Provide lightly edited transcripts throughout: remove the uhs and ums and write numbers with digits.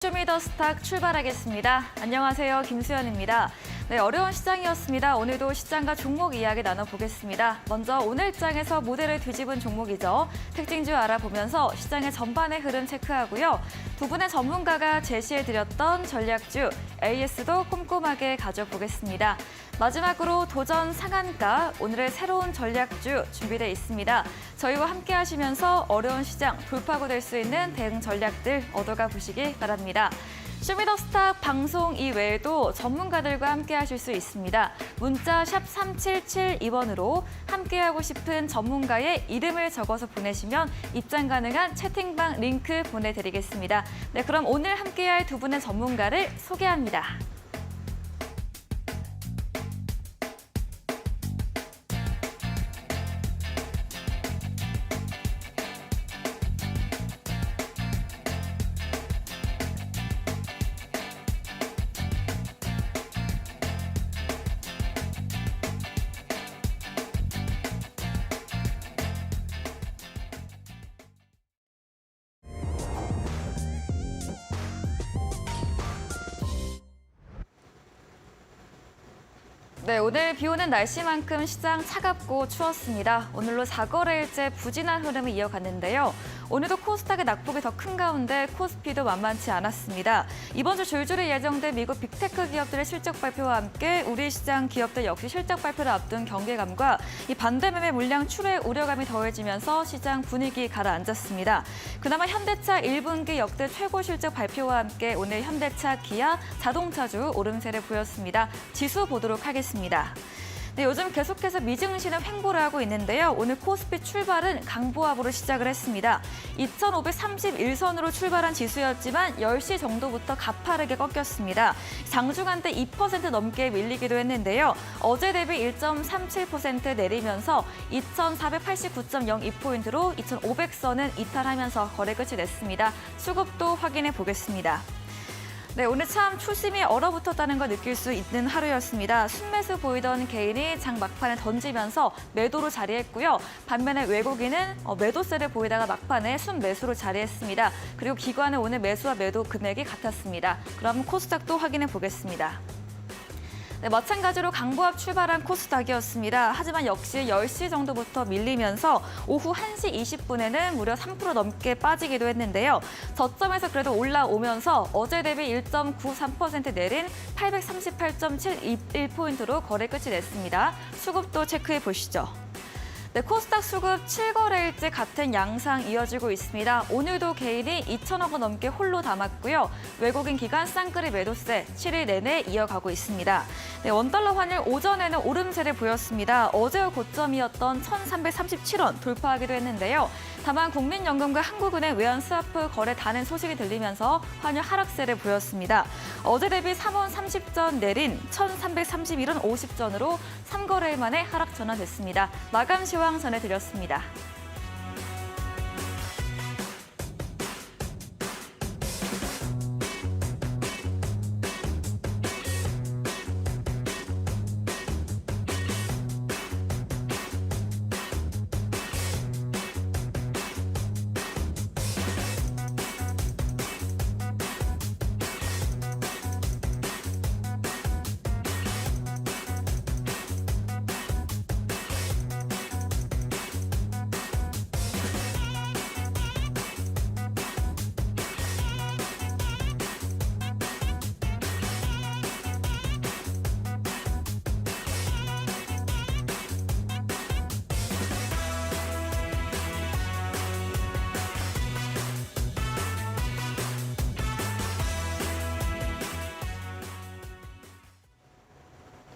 쇼미더스탁 출발하겠습니다. 안녕하세요. 김수연입니다. 네, 어려운 시장이었습니다. 오늘도 시장과 종목 이야기 나눠보겠습니다. 먼저 오늘 장에서 모델을 뒤집은 종목이죠. 특징주 알아보면서 시장의 전반의 흐름 체크하고요. 두 분의 전문가가 제시해드렸던 전략주 AS도 꼼꼼하게 가져보겠습니다. 마지막으로 도전 상한가, 오늘의 새로운 전략주 준비되어 있습니다. 저희와 함께 하시면서 어려운 시장 돌파구 될 수 있는 대응 전략들 얻어가 보시기 바랍니다. 쇼미더스탁 방송 이외에도 전문가들과 함께 하실 수 있습니다. 문자 샵 3772번으로 함께하고 싶은 전문가의 이름을 적어서 보내시면 입장 가능한 채팅방 링크 보내드리겠습니다. 네, 그럼 오늘 함께할 두 분의 전문가를 소개합니다. 네, 오늘 비 오는 날씨만큼 시장 차갑고 추웠습니다. 오늘로 4거래일째 부진한 흐름을 이어갔는데요. 오늘도 코스닥의 낙폭이 더 큰 가운데 코스피도 만만치 않았습니다. 이번 주 줄줄이 예정된 미국 빅테크 기업들의 실적 발표와 함께 우리 시장 기업들 역시 실적 발표를 앞둔 경계감과 이 반대 매매 물량 출회 우려감이 더해지면서 시장 분위기 가라앉았습니다. 그나마 현대차 1분기 역대 최고 실적 발표와 함께 오늘 현대차, 기아, 자동차주 오름세를 보였습니다. 지수 보도록 하겠습니다. 네, 요즘 계속해서 미증시는 횡보를 하고 있는데요. 오늘 코스피 출발은 강보합으로 시작을 했습니다. 2531선으로 출발한 지수였지만 10시 정도부터 가파르게 꺾였습니다. 장중한때 2% 넘게 밀리기도 했는데요. 어제 대비 1.37% 내리면서 2489.02포인트로 2500선은 이탈하면서 거래 끝이 냈습니다. 수급도 확인해 보겠습니다. 네, 오늘 참 초심이 얼어붙었다는 걸 느낄 수 있는 하루였습니다. 순매수 보이던 개인이 장 막판에 던지면서 매도로 자리했고요. 반면에 외국인은 매도세를 보이다가 막판에 순매수로 자리했습니다. 그리고 기관은 오늘 매수와 매도 금액이 같았습니다. 그럼 코스닥도 확인해 보겠습니다. 네, 마찬가지로 강보합 출발한 코스닥이었습니다. 하지만 역시 10시 정도부터 밀리면서 오후 1시 20분에는 무려 3% 넘게 빠지기도 했는데요. 저점에서 그래도 올라오면서 어제 대비 1.93% 내린 838.721포인트로 거래 끝이 냈습니다. 수급도 체크해 보시죠. 네, 코스닥 수급 7거래일째 같은 양상 이어지고 있습니다. 오늘도 개인이 2천억 원 넘게 홀로 담았고요. 외국인 기관 쌍끌이 매도세 7일 내내 이어가고 있습니다. 네, 원달러 환율 오전에는 오름세를 보였습니다. 어제의 고점이었던 1,337원 돌파하기도 했는데요. 다만 국민연금과 한국은행 외환 스와프 거래 단행 소식이 들리면서 환율 하락세를 보였습니다. 어제 대비 3원 30전 내린 1,331원 50전으로 3거래일 만에 하락 전환됐습니다. 마감 시황 전해드렸습니다.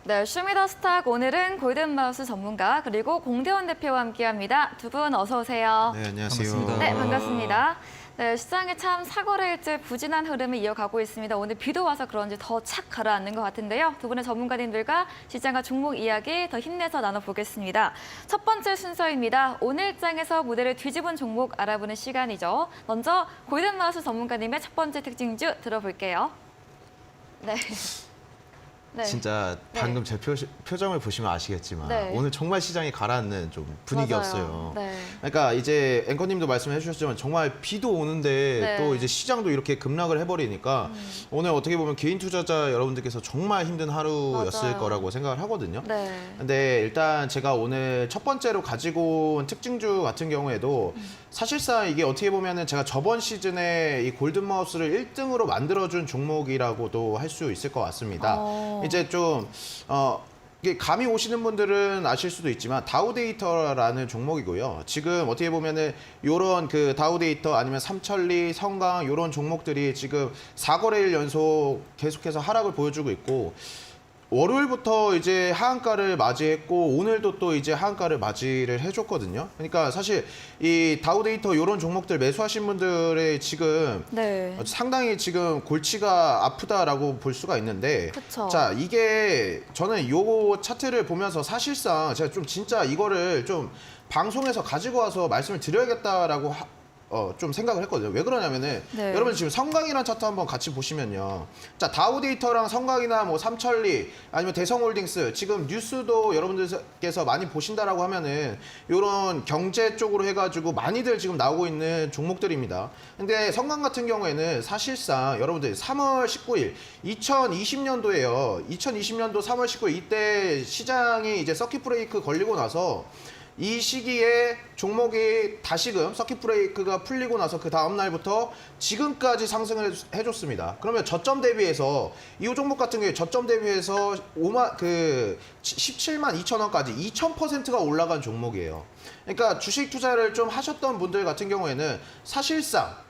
네, 쇼미더스탁 오늘은 골든마우스 전문가 그리고 공대원 대표와 함께합니다. 두 분 어서 오세요. 네, 안녕하세요. 반갑습니다. 네, 반갑습니다. 네, 시장이 참 4거래일째 부진한 흐름을 이어가고 있습니다. 오늘 비도 와서 그런지 더 착 가라앉는 것 같은데요. 두 분의 전문가님들과 시장과 종목 이야기 더 힘내서 나눠보겠습니다. 첫 번째 순서입니다. 오늘 장에서 무대를 뒤집은 종목 알아보는 시간이죠. 먼저 골든마우스 전문가님의 첫 번째 특징주 들어볼게요. 네. 네. 진짜 네. 방금 제 표정을 보시면 아시겠지만 네. 오늘 정말 시장이 가라앉는 좀 분위기였어요. 맞아요. 네. 그러니까 이제 앵커님도 말씀해 주셨지만 정말 비도 오는데 네. 또 이제 시장도 이렇게 급락을 해버리니까 오늘 어떻게 보면 개인 투자자 여러분들께서 정말 힘든 하루였을 맞아요. 거라고 생각을 하거든요. 네. 근데 일단 제가 오늘 첫 번째로 가지고 온 특징주 같은 경우에도 사실상 이게 어떻게 보면은 제가 저번 시즌에 이 골든마우스를 1등으로 만들어준 종목이라고도 할 수 있을 것 같습니다. 이제 좀 이게 감이 오시는 분들은 아실 수도 있지만 다우데이터라는 종목이고요. 지금 어떻게 보면은 요런 그 다우데이터 아니면 삼천리, 성강 요런 종목들이 지금 4거래일 연속 계속해서 하락을 보여주고 있고 월요일부터 이제 하한가를 맞이했고 오늘도 또 이제 하한가를 맞이를 해줬거든요. 그러니까 사실 이 다우데이터 이런 종목들 매수하신 분들의 지금 네. 상당히 지금 골치가 아프다라고 볼 수가 있는데 그쵸. 자 이게 저는 요 차트를 보면서 사실상 제가 좀 진짜 이거를 좀 방송에서 가지고 와서 말씀을 드려야겠다라고 좀 생각을 했거든요. 왜 그러냐면은 네. 여러분 지금 성강이라는 차트 한번 같이 보시면요. 자 다우데이터랑 성강이나 뭐 삼천리 아니면 대성홀딩스 지금 뉴스도 여러분들께서 많이 보신다라고 하면은 이런 경제 쪽으로 해가지고 많이들 지금 나오고 있는 종목들입니다. 근데 성강 같은 경우에는 사실상 여러분들 3월 19일 2020년도에요. 2020년도 3월 19일 이때 시장이 이제 서킷 브레이크 걸리고 나서 이 시기에 종목이 다시금 서킷 브레이크가 풀리고 나서 그 다음 날부터 지금까지 상승을 해줬습니다. 그러면 저점 대비해서 이 종목 같은 경우에 저점 대비해서 17만 2천 원까지 2000%가 올라간 종목이에요. 그러니까 주식 투자를 좀 하셨던 분들 같은 경우에는 사실상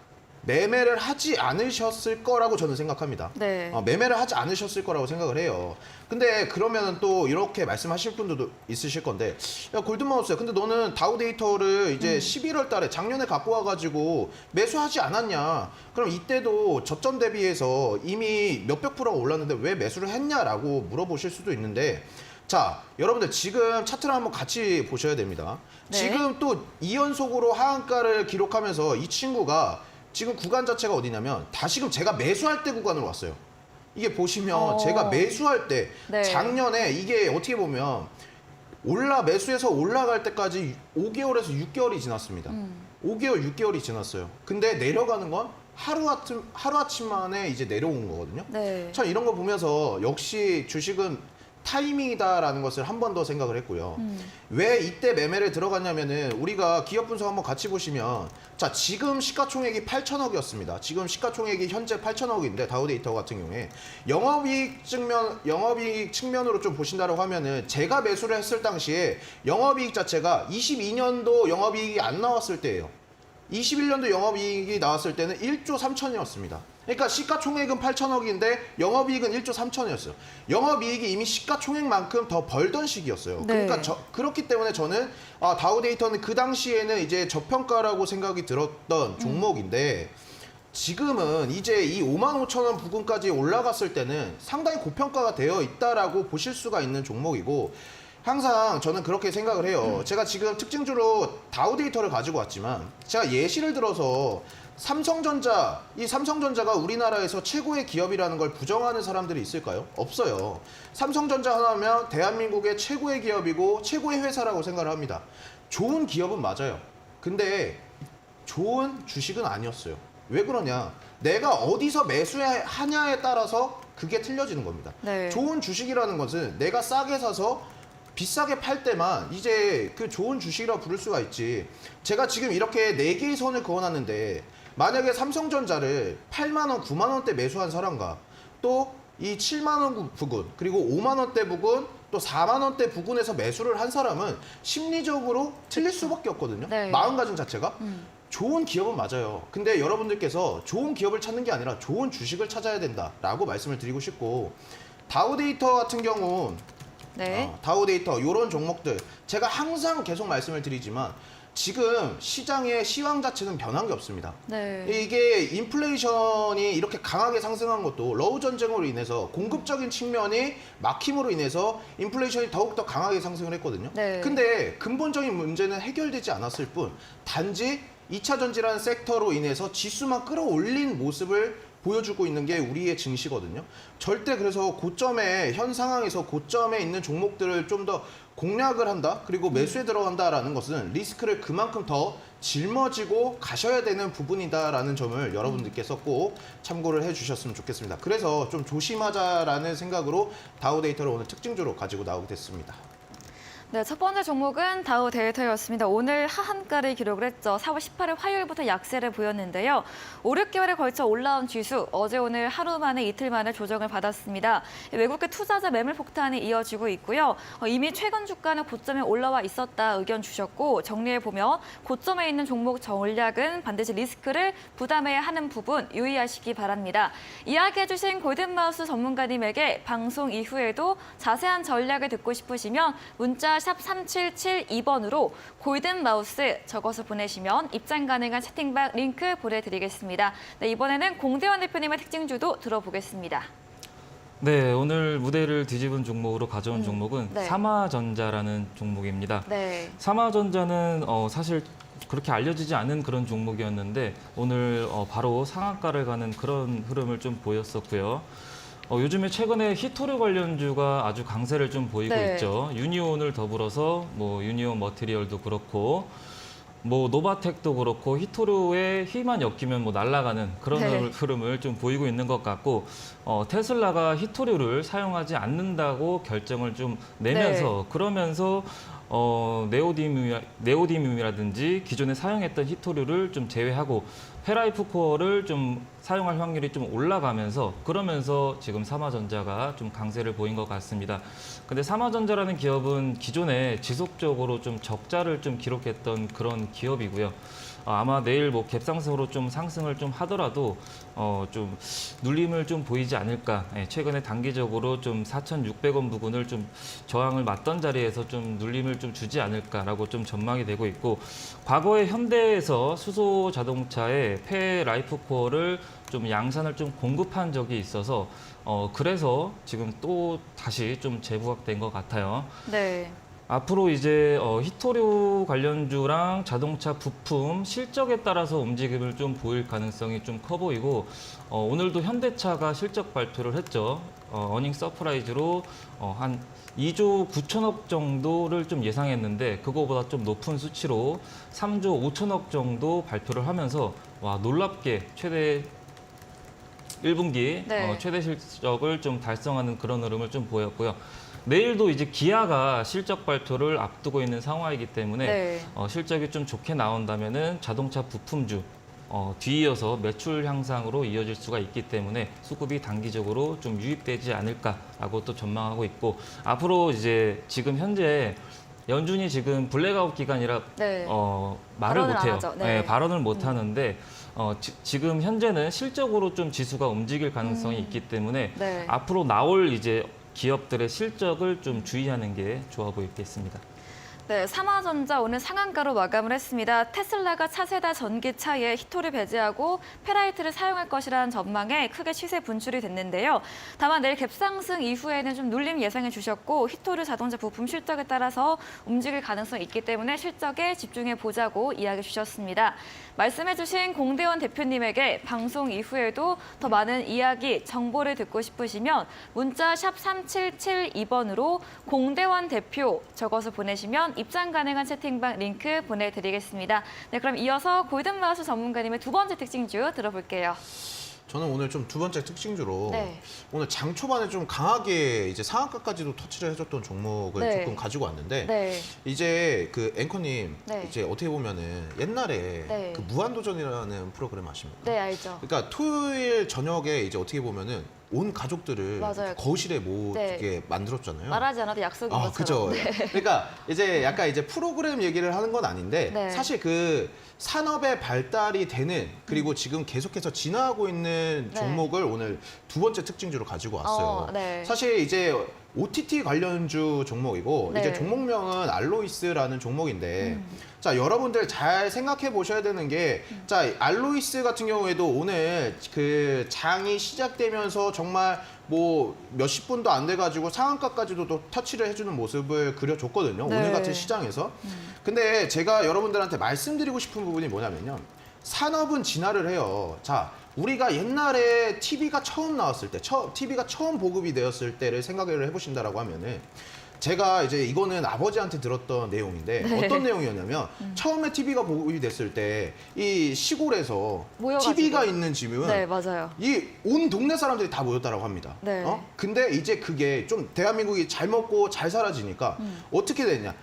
매매를 하지 않으셨을 거라고 저는 생각합니다. 네. 매매를 하지 않으셨을 거라고 생각을 해요. 근데 그러면 또 이렇게 말씀하실 분들도 있으실 건데 야 골든마우스야 근데 너는 다우데이터를 이제 11월 달에 작년에 갖고 와가지고 매수하지 않았냐 그럼 이때도 저점 대비해서 이미 몇백 프로가 올랐는데 왜 매수를 했냐라고 물어보실 수도 있는데 자 여러분들 지금 차트를 한번 같이 보셔야 됩니다. 네. 지금 또 2연속으로 하한가를 기록하면서 이 친구가 지금 구간 자체가 어디냐면 다시금 제가 매수할 때 구간으로 왔어요. 이게 보시면 제가 매수할 때 네. 작년에 이게 어떻게 보면 매수해서 올라갈 때까지 5개월에서 6개월이 지났습니다. 5개월, 6개월이 지났어요. 근데 내려가는 건 하루아침 만에 이제 내려온 거거든요. 네. 참 이런 거 보면서 역시 주식은 타이밍이다라는 것을 한 번 더 생각을 했고요. 왜 이때 매매를 들어갔냐면은 우리가 기업 분석 한번 같이 보시면 자 지금 시가총액이 8천억이었습니다. 지금 시가총액이 현재 8천억인데 다우데이터 같은 경우에 영업이익 측면으로 좀 보신다고 하면은 제가 매수를 했을 당시에 영업이익 자체가 22년도 영업이익이 안 나왔을 때예요. 21년도 영업이익이 나왔을 때는 1조 3천이었습니다. 그러니까 시가총액은 8천억인데 영업이익은 1조 3천이었어요. 영업이익이 이미 시가총액만큼 더 벌던 시기였어요. 네. 그러니까 그렇기 때문에 저는 다우데이터는 그 당시에는 이제 저평가라고 생각이 들었던 종목인데 지금은 이제 이 5만 5천 원 부근까지 올라갔을 때는 상당히 고평가가 되어 있다라고 보실 수가 있는 종목이고 항상 저는 그렇게 생각을 해요. 제가 지금 특징주로 다우데이터를 가지고 왔지만 제가 예시를 들어서 이 삼성전자가 우리나라에서 최고의 기업이라는 걸 부정하는 사람들이 있을까요? 없어요. 삼성전자 하나면 대한민국의 최고의 기업이고 최고의 회사라고 생각을 합니다. 좋은 기업은 맞아요. 근데 좋은 주식은 아니었어요. 왜 그러냐? 내가 어디서 매수하냐에 따라서 그게 틀려지는 겁니다. 네. 좋은 주식이라는 것은 내가 싸게 사서 비싸게 팔 때만 이제 그 좋은 주식이라고 부를 수가 있지. 제가 지금 이렇게 4개의 선을 그어놨는데 만약에 삼성전자를 8만 원, 9만 원대 매수한 사람과 또 이 7만 원 부근 그리고 5만 원대 부근 또 4만 원대 부근에서 매수를 한 사람은 심리적으로 틀릴 수밖에 없거든요. 네. 마음가짐 자체가. 좋은 기업은 맞아요. 근데 여러분들께서 좋은 기업을 찾는 게 아니라 좋은 주식을 찾아야 된다라고 말씀을 드리고 싶고 다우데이터 같은 경우 네. 다우데이터 이런 종목들 제가 항상 계속 말씀을 드리지만 지금 시장의 시황 자체는 변한 게 없습니다. 네. 이게 인플레이션이 이렇게 강하게 상승한 것도 러우 전쟁으로 인해서 공급적인 측면이 막힘으로 인해서 인플레이션이 더욱더 강하게 상승을 했거든요. 네. 근데 근본적인 문제는 해결되지 않았을 뿐 단지 2차 전지라는 섹터로 인해서 지수만 끌어올린 모습을 보여주고 있는 게 우리의 증시거든요. 절대 그래서 고점에 현 상황에서 고점에 있는 종목들을 좀 더 공략을 한다. 그리고 매수에 들어간다라는 것은 리스크를 그만큼 더 짊어지고 가셔야 되는 부분이다라는 점을 여러분들께서 꼭 참고를 해주셨으면 좋겠습니다. 그래서 좀 조심하자라는 생각으로 다우데이터를 오늘 특징주로 가지고 나오게 됐습니다. 네, 첫 번째 종목은 다우 데이터였습니다. 오늘 하한가를 기록을 했죠. 4월 18일 화요일부터 약세를 보였는데요. 5, 6개월에 걸쳐 올라온 지수, 어제 오늘 하루 만에 이틀 만에 조정을 받았습니다. 외국계 투자자 매물 폭탄이 이어지고 있고요. 이미 최근 주가는 고점에 올라와 있었다 의견 주셨고 정리해보면 고점에 있는 종목 전략은 반드시 리스크를 부담해야 하는 부분 유의하시기 바랍니다. 이야기해주신 골든마우스 전문가님에게 방송 이후에도 자세한 전략을 듣고 싶으시면 문자 샵 3772번으로 골든마우스 적어서 보내시면 입장 가능한 채팅방 링크 보내드리겠습니다. 네, 이번에는 공대원 대표님의 특징주도 들어보겠습니다. 네, 오늘 무대를 뒤집은 종목으로 가져온 종목은 네. 사마전자라는 종목입니다. 네. 사마전자는 사실 그렇게 알려지지 않은 그런 종목이었는데 오늘 바로 상한가를 가는 그런 흐름을 좀 보였었고요. 요즘에 최근에 히토류 관련주가 아주 강세를 좀 보이고 네. 있죠. 유니온을 더불어서 뭐 유니온 머티리얼도 그렇고 뭐 노바텍도 그렇고 히토류에 휘만 엮이면 뭐 날아가는 그런 네. 흐름을 좀 보이고 있는 것 같고 테슬라가 히토류를 사용하지 않는다고 결정을 좀 내면서 그러면서 네오디뮴이라든지 기존에 사용했던 히토류를 좀 제외하고 페라이프 코어를 좀 사용할 확률이 좀 올라가면서 그러면서 지금 사마전자가 좀 강세를 보인 것 같습니다. 근데 사마전자라는 기업은 기존에 지속적으로 좀 적자를 좀 기록했던 그런 기업이고요. 아마 내일 뭐 갭상승으로 좀 상승을 좀 하더라도 좀 눌림을 좀 보이지 않을까. 최근에 단기적으로 좀 4,600원 부근을 좀 저항을 맞던 자리에서 좀 눌림을 좀 주지 않을까라고 좀 전망이 되고 있고 과거에 현대에서 수소 자동차의 폐 라이프 코어를 좀 양산을 좀 공급한 적이 있어서 그래서 지금 또 다시 좀 재부각된 것 같아요. 네. 앞으로 이제 히토류 관련주랑 자동차 부품 실적에 따라서 움직임을 좀 보일 가능성이 좀 커 보이고 오늘도 현대차가 실적 발표를 했죠. 어닝 서프라이즈로 한 2조 9천억 정도를 좀 예상했는데 그거보다 좀 높은 수치로 3조 5천억 정도 발표를 하면서 와 놀랍게 최대 1분기 네. 최대 실적을 좀 달성하는 그런 흐름을 좀 보였고요. 내일도 이제 기아가 실적 발표를 앞두고 있는 상황이기 때문에 네. 실적이 좀 좋게 나온다면은 자동차 부품주 뒤이어서 매출 향상으로 이어질 수가 있기 때문에 수급이 단기적으로 좀 유입되지 않을까라고 또 전망하고 있고 앞으로 이제 지금 현재 연준이 지금 블랙아웃 기간이라 네. 말을 발언을 안 못해요. 하죠. 네. 발언을 못 하는데 지금 현재는 실적으로 좀 지수가 움직일 가능성이 있기 때문에 네. 앞으로 나올 이제 기업들의 실적을 좀 주의하는 게 좋아 보이겠습니다. 네, 사마전자 오늘 상한가로 마감을 했습니다. 테슬라가 차세대 전기차에 히토를 배제하고 페라이트를 사용할 것이라는 전망에 크게 시세 분출이 됐는데요. 다만 내일 갭상승 이후에는 좀 눌림 예상해 주셨고 히토를 자동차 부품 실적에 따라서 움직일 가능성이 있기 때문에 실적에 집중해 보자고 이야기 주셨습니다. 말씀해 주신 공대원 대표님에게 방송 이후에도 더 많은 이야기, 정보를 듣고 싶으시면 문자 샵 3772번으로 공대원 대표 적어서 보내시면 입장 가능한 채팅방 링크 보내드리겠습니다. 네, 그럼 이어서 골든마우스 전문가님의 두 번째 특징주 들어볼게요. 저는 오늘 좀 두 번째 특징주로 네. 오늘 장 초반에 좀 강하게 이제 상한가까지도 터치를 해줬던 종목을 네. 조금 가지고 왔는데 네. 이제 그 앵커님 네. 이제 어떻게 보면은 옛날에 네. 그 무한도전이라는 프로그램 아십니까? 네, 알죠. 그러니까 토요일 저녁에 이제 어떻게 보면은 온 가족들을 맞아요. 거실에 모으게 네. 만들었잖아요. 말하지 않아도 약속인 아, 것처럼. 그죠. 그러니까 이제 약간 이제 프로그램 얘기를 하는 건 아닌데 네. 사실 그 산업의 발달이 되는 그리고 지금 계속해서 진화하고 있는 네. 종목을 오늘 두 번째 특징주로 가지고 왔어요. 네. 사실 이제 OTT 관련주 종목이고 네. 이제 종목명은 알로이스라는 종목인데 자 여러분들 잘 생각해 보셔야 되는 게 자 알로이스 같은 경우에도 오늘 그 장이 시작되면서 정말 뭐 몇십 분도 안 돼가지고 상한가까지도 또 터치를 해주는 모습을 그려줬거든요. 네. 오늘 같은 시장에서. 근데 제가 여러분들한테 말씀드리고 싶은 부분이 뭐냐면요. 산업은 진화를 해요. 자, 우리가 옛날에 TV가 처음 나왔을 때, TV가 처음 보급이 되었을 때를 생각을 해보신다라고 하면은 제가 이제 이거는 아버지한테 들었던 내용인데 네. 어떤 내용이었냐면 처음에 TV가 보급이 됐을 때 이 시골에서 모여가지고. TV가 있는 집은 네, 맞아요. 이 온 동네 사람들이 다 모였다라고 합니다. 네. 근데 이제 그게 좀 대한민국이 잘 먹고 잘 살아지니까 어떻게 됐냐?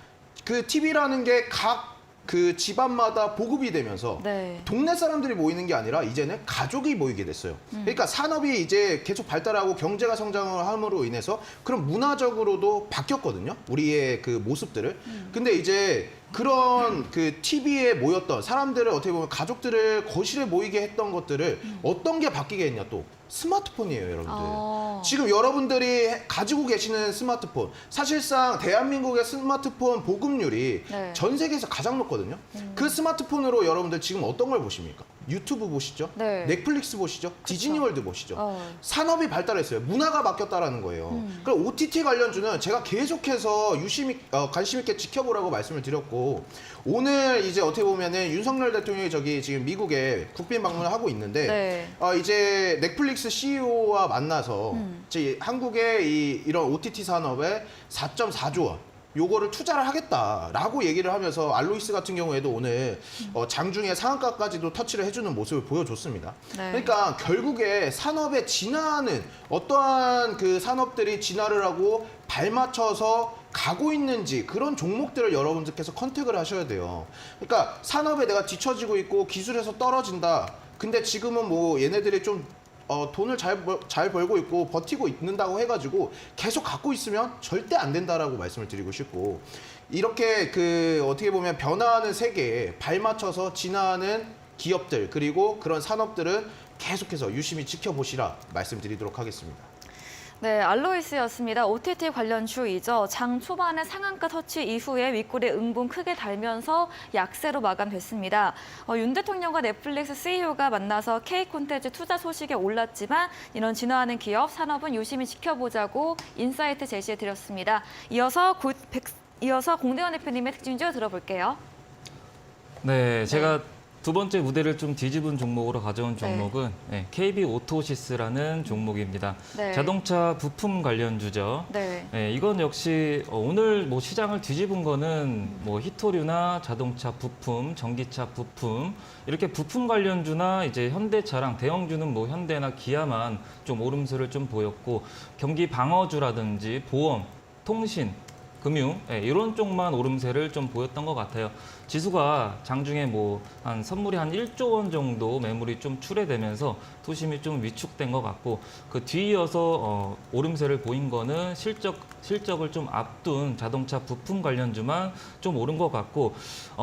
그 TV라는 게 각 그 집안마다 보급이 되면서 네. 동네 사람들이 모이는 게 아니라 이제는 가족이 모이게 됐어요. 그러니까 산업이 이제 계속 발달하고 경제가 성장을 함으로 인해서 그런 문화적으로도 바뀌었거든요. 우리의 그 모습들을. 근데 이제 그런 그 TV에 모였던 사람들을 어떻게 보면 가족들을 거실에 모이게 했던 것들을 어떤 게 바뀌게 했냐 또 스마트폰이에요, 여러분들. 지금 여러분들이 가지고 계시는 스마트폰 사실상 대한민국의 스마트폰 보급률이 네. 전 세계에서 가장 높거든요. 그 스마트폰으로 여러분들 지금 어떤 걸 보십니까? 유튜브 보시죠? 네. 넷플릭스 보시죠? 디즈니월드 보시죠? 어. 산업이 발달했어요. 문화가 바뀌었다라는 거예요. 그럼 OTT 관련주는 제가 계속해서 유심히 관심 있게 지켜보라고 말씀을 드렸고 오늘 이제 어떻게 보면은 윤석열 대통령이 저기 지금 미국에 국빈 방문을 하고 있는데 네. 이제 넷플릭스 CEO와 만나서 이제 한국의 이런 OTT 산업에 4.4조 원 요거를 투자를 하겠다라고 얘기를 하면서 알로이스 같은 경우에도 오늘 장중에 상한가까지도 터치를 해주는 모습을 보여줬습니다. 네. 그러니까 결국에 산업에 진화하는 어떠한 그 산업들이 진화를 하고 발맞춰서 가고 있는지 그런 종목들을 여러분들께서 컨택을 하셔야 돼요. 그러니까 산업에 내가 뒤처지고 있고 기술에서 떨어진다. 근데 지금은 뭐 얘네들이 좀 돈을 잘 벌고 있고 버티고 있는다고 해가지고 계속 갖고 있으면 절대 안 된다라고 말씀을 드리고 싶고 이렇게 그 어떻게 보면 변화하는 세계에 발맞춰서 진화하는 기업들 그리고 그런 산업들은 계속해서 유심히 지켜보시라 말씀드리도록 하겠습니다. 네, 알로이스였습니다. OTT 관련 주이죠. 장 초반에 상한가 터치 이후에 윗골에 응봉 크게 달면서 약세로 마감됐습니다. 윤 대통령과 넷플릭스 CEO가 만나서 K 콘텐츠 투자 소식에 올랐지만 이런 진화하는 기업, 산업은 유심히 지켜보자고 인사이트 제시해드렸습니다. 이어서 공대원 대표님의 특징주 들어볼게요. 네, 제가 두 번째 무대를 좀 뒤집은 종목으로 가져온 종목은 KB 오토시스라는 종목입니다. 네. 자동차 부품 관련주죠. 네. 이건 역시 오늘 뭐 시장을 뒤집은 거는 뭐 히토류나 자동차 부품, 전기차 부품 이렇게 부품 관련주나 이제 현대차랑 대형주는 뭐 현대나 기아만 좀 오름세를 좀 보였고 경기 방어주라든지 보험, 통신 금융 이런 쪽만 오름세를 좀 보였던 것 같아요. 지수가 장중에 뭐 한 선물이 한 1조 원 정도 매물이 좀 출회되면서 투심이 좀 위축된 것 같고 그 뒤이어서 오름세를 보인 거는 실적을 좀 앞둔 자동차 부품 관련주만 좀 오른 것 같고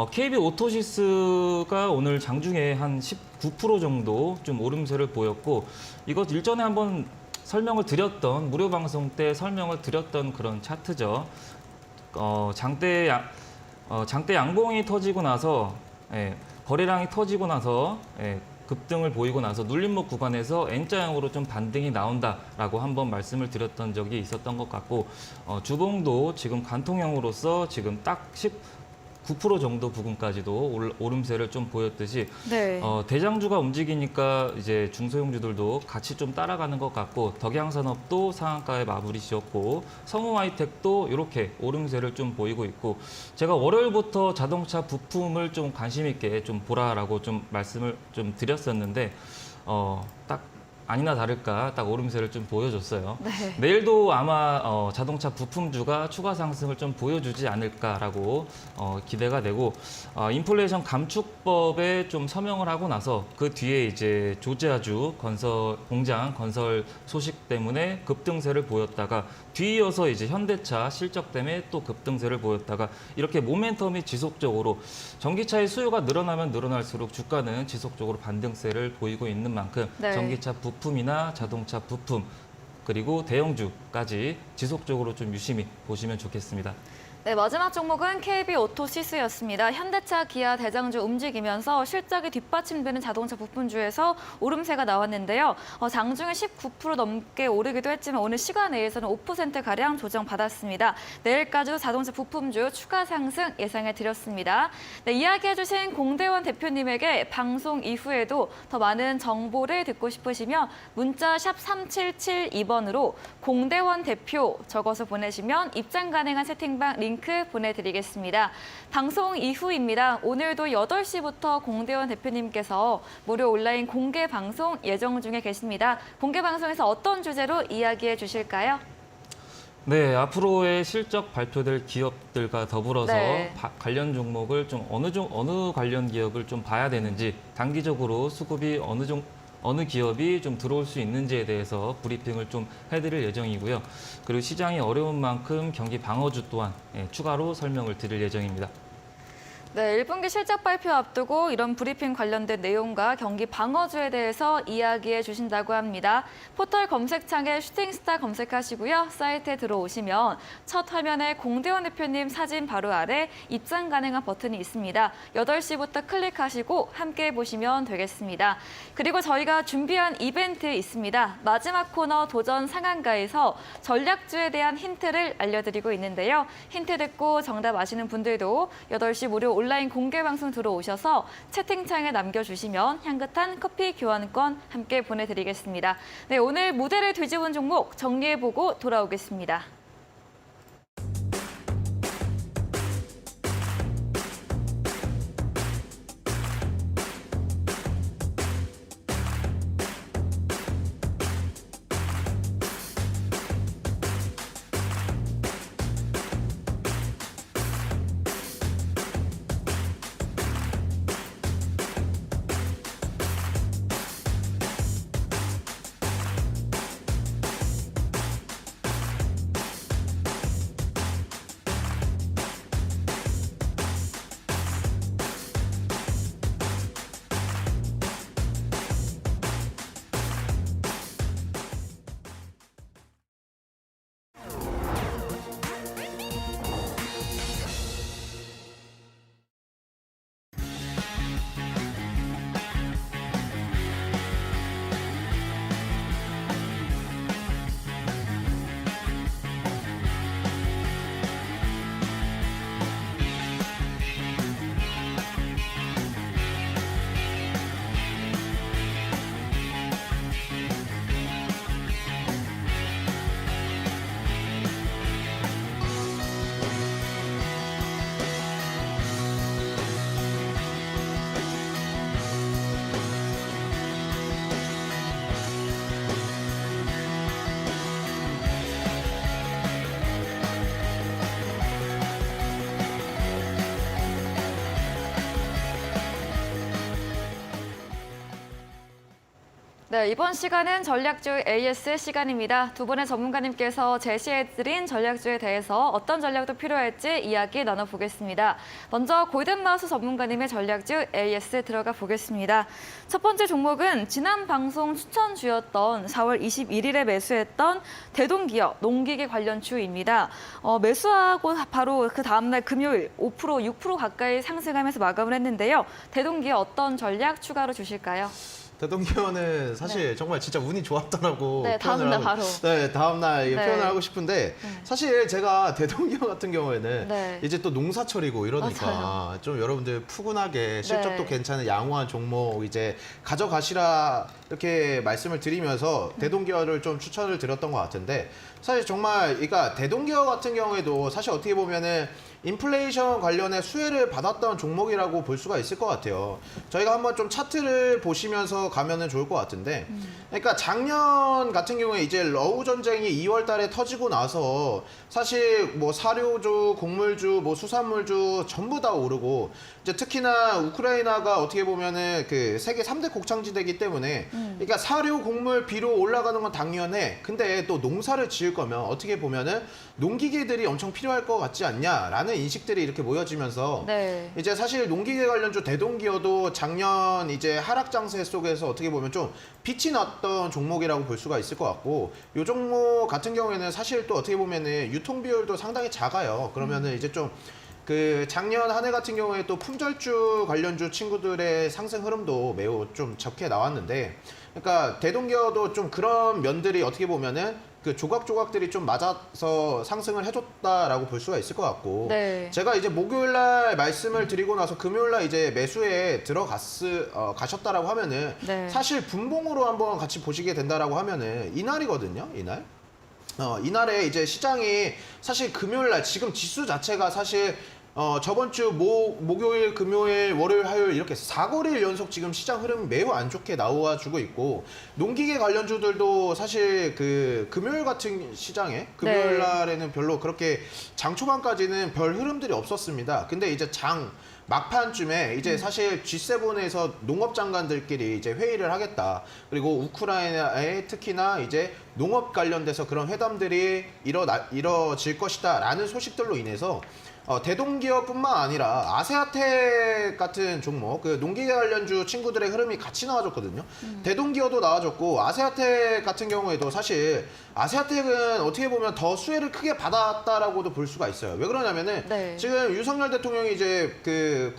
KB 오토시스가 오늘 장중에 한 19% 정도 좀 오름세를 보였고 이거 일전에 한번 설명을 드렸던 무료 방송 때 설명을 드렸던 그런 차트죠. 장대 양봉이 터지고 나서 거래량이 터지고 나서 급등을 보이고 나서 눌림목 구간에서 N자형으로 좀 반등이 나온다라고 한번 말씀을 드렸던 적이 있었던 것 같고 주봉도 지금 관통형으로서 지금 딱 9% 정도 부근까지도 오름세를 좀 보였듯이 네. 대장주가 움직이니까 이제 중소형주들도 같이 좀 따라가는 것 같고 덕양산업도 상한가에 마무리 지었고 성우하이텍도 이렇게 오름세를 좀 보이고 있고 제가 월요일부터 자동차 부품을 좀 관심 있게 좀 보라라고 좀 말씀을 좀 드렸었는데 딱 아니나 다를까 딱 오름세를 좀 보여줬어요. 네. 내일도 아마 자동차 부품주가 추가 상승을 좀 보여주지 않을까라고 기대가 되고 인플레이션 감축법에 좀 서명을 하고 나서 그 뒤에 이제 조지아주 공장 건설 소식 때문에 급등세를 보였다가 뒤이어서 이제 현대차 실적 때문에 또 급등세를 보였다가 이렇게 모멘텀이 지속적으로 전기차의 수요가 늘어나면 늘어날수록 주가는 지속적으로 반등세를 보이고 있는 만큼 네. 전기차 부품이나 자동차 부품 그리고 대형주까지 지속적으로 좀 유심히 보시면 좋겠습니다. 네, 마지막 종목은 KB 오토시스였습니다. 현대차, 기아, 대장주 움직이면서 실적이 뒷받침되는 자동차 부품주에서 오름세가 나왔는데요. 장중에 19% 넘게 오르기도 했지만 오늘 시간 내에서는 5%가량 조정받았습니다. 내일까지도 자동차 부품주 추가 상승 예상해 드렸습니다. 네, 이야기해 주신 공대원 대표님에게 방송 이후에도 더 많은 정보를 듣고 싶으시면 문자 샵 3772번으로 공대원 대표 적어서 보내시면 입장 가능한 채팅방 링크 보내드리겠습니다. 방송 이후입니다. 오늘도 8시부터 공대원 대표님께서 무료 온라인 공개 방송 예정 중에 계십니다. 공개 방송에서 어떤 주제로 이야기해 주실까요? 네, 앞으로의 실적 발표될 기업들과 더불어서 네. 관련 종목을 좀 어느 관련 기업을 좀 봐야 되는지, 단기적으로 수급이 어느 기업이 좀 들어올 수 있는지에 대해서 브리핑을 좀 해드릴 예정이고요. 그리고 시장이 어려운 만큼 경기 방어주 또한 추가로 설명을 드릴 예정입니다. 네, 1분기 실적 발표 앞두고 이런 브리핑 관련된 내용과 경기 방어주에 대해서 이야기해 주신다고 합니다. 포털 검색창에 슈팅스타 검색하시고요. 사이트에 들어오시면 첫 화면에 공대원 대표님 사진 바로 아래 입장 가능한 버튼이 있습니다. 8시부터 클릭하시고 함께 보시면 되겠습니다. 그리고 저희가 준비한 이벤트 있습니다. 마지막 코너 도전 상한가에서 전략주에 대한 힌트를 알려드리고 있는데요. 힌트 듣고 정답 아시는 분들도 8시 무료 온라인 공개 방송 들어오셔서 채팅창에 남겨주시면 향긋한 커피 교환권 함께 보내드리겠습니다. 네, 오늘 무대를 뒤집은 종목 정리해보고 돌아오겠습니다. 네, 이번 시간은 전략주 AS 시간입니다. 두 분의 전문가님께서 제시해드린 전략주에 대해서 어떤 전략도 필요할지 이야기 나눠보겠습니다. 먼저 골든마우스 전문가님의 전략주 AS 들어가 보겠습니다. 첫 번째 종목은 지난 방송 추천주였던 4월 21일에 매수했던 대동기업 농기계 관련주입니다. 매수하고 바로 그 다음날 금요일 5%, 6% 가까이 상승하면서 마감을 했는데요. 대동기업 어떤 전략 추가로 주실까요? 대동기업은 사실 정말 진짜 운이 좋았더라고 네, 다음날 바로. 네, 다음날 네. 표현을 하고 싶은데 사실 제가 대동기업 같은 경우에는 네. 이제 또 농사철이고 이러니까 맞아요. 좀 여러분들 푸근하게 실적도 네. 괜찮은 양호한 종목 이제 가져가시라 이렇게 말씀을 드리면서 대동기업을 좀 추천을 드렸던 것 같은데 사실 정말 그러니까 대동기업 같은 경우에도 사실 어떻게 보면은 인플레이션 관련해 수혜를 받았던 종목이라고 볼 수가 있을 것 같아요. 저희가 한번 좀 차트를 보시면서 가면은 좋을 것 같은데, 그러니까 작년 같은 경우에 이제 러우 전쟁이 2월 달에 터지고 나서 사실 뭐 사료주, 곡물주, 뭐 수산물주 전부 다 오르고 이제 특히나 우크라이나가 어떻게 보면은 그 세계 3대 곡창지대이기 때문에 그러니까 사료, 곡물, 비료 올라가는 건 당연해. 근데 또 농사를 지을 거면 어떻게 보면은 농기계들이 엄청 필요할 것 같지 않냐라는 많은 인식들이 이렇게 모여지면서 네. 이제 사실 농기계 관련주 대동기어도 작년 이제 하락 장세 속에서 어떻게 보면 좀 빛이 났던 종목이라고 볼 수가 있을 것 같고, 이 종목 같은 경우에는 사실 또 어떻게 보면은 유통 비율도 상당히 작아요. 그러면은 이제 좀 그 작년 한 해 같은 경우에 또 품절주 관련주 친구들의 상승 흐름도 매우 좀 적게 나왔는데, 그러니까 대동기어도 좀 그런 면들이 어떻게 보면은 그 조각조각들이 좀 맞아서 상승을 해줬다라고 볼 수가 있을 것 같고, 네. 제가 이제 목요일날 말씀을 드리고 나서 금요일날 이제 매수에 가셨다라고 하면은 네. 사실 분봉으로 한번 같이 보시게 된다라고 하면은 이날이거든요, 이날. 이날에 이제 시장이 사실 금요일날 지금 지수 자체가 사실 저번 주 목요일, 금요일, 월요일, 화요일 이렇게 4거래일 연속 지금 시장 흐름이 매우 안 좋게 나와주고 있고, 농기계 관련주들도 사실 그 금요일 같은 시장에 금요일 날에는 별로 그렇게 장 초반까지는 별 흐름들이 없었습니다. 근데 이제 장 막판쯤에 이제 사실 G7에서 농업 장관들끼리 이제 회의를 하겠다. 그리고 우크라이나에 특히나 이제 농업 관련돼서 그런 회담들이 이뤄질 것이다라는 소식들로 인해서 대동기업뿐만 아니라 아세아텍 같은 종목, 그 농기계 관련주 친구들의 흐름이 같이 나와줬거든요. 대동기업도 나와줬고, 아세아텍 같은 경우에도 사실 아세아텍은 어떻게 보면 더 수혜를 크게 받았다라고도 볼 수가 있어요. 왜 그러냐면은 네. 지금 윤석열 대통령이 이제 그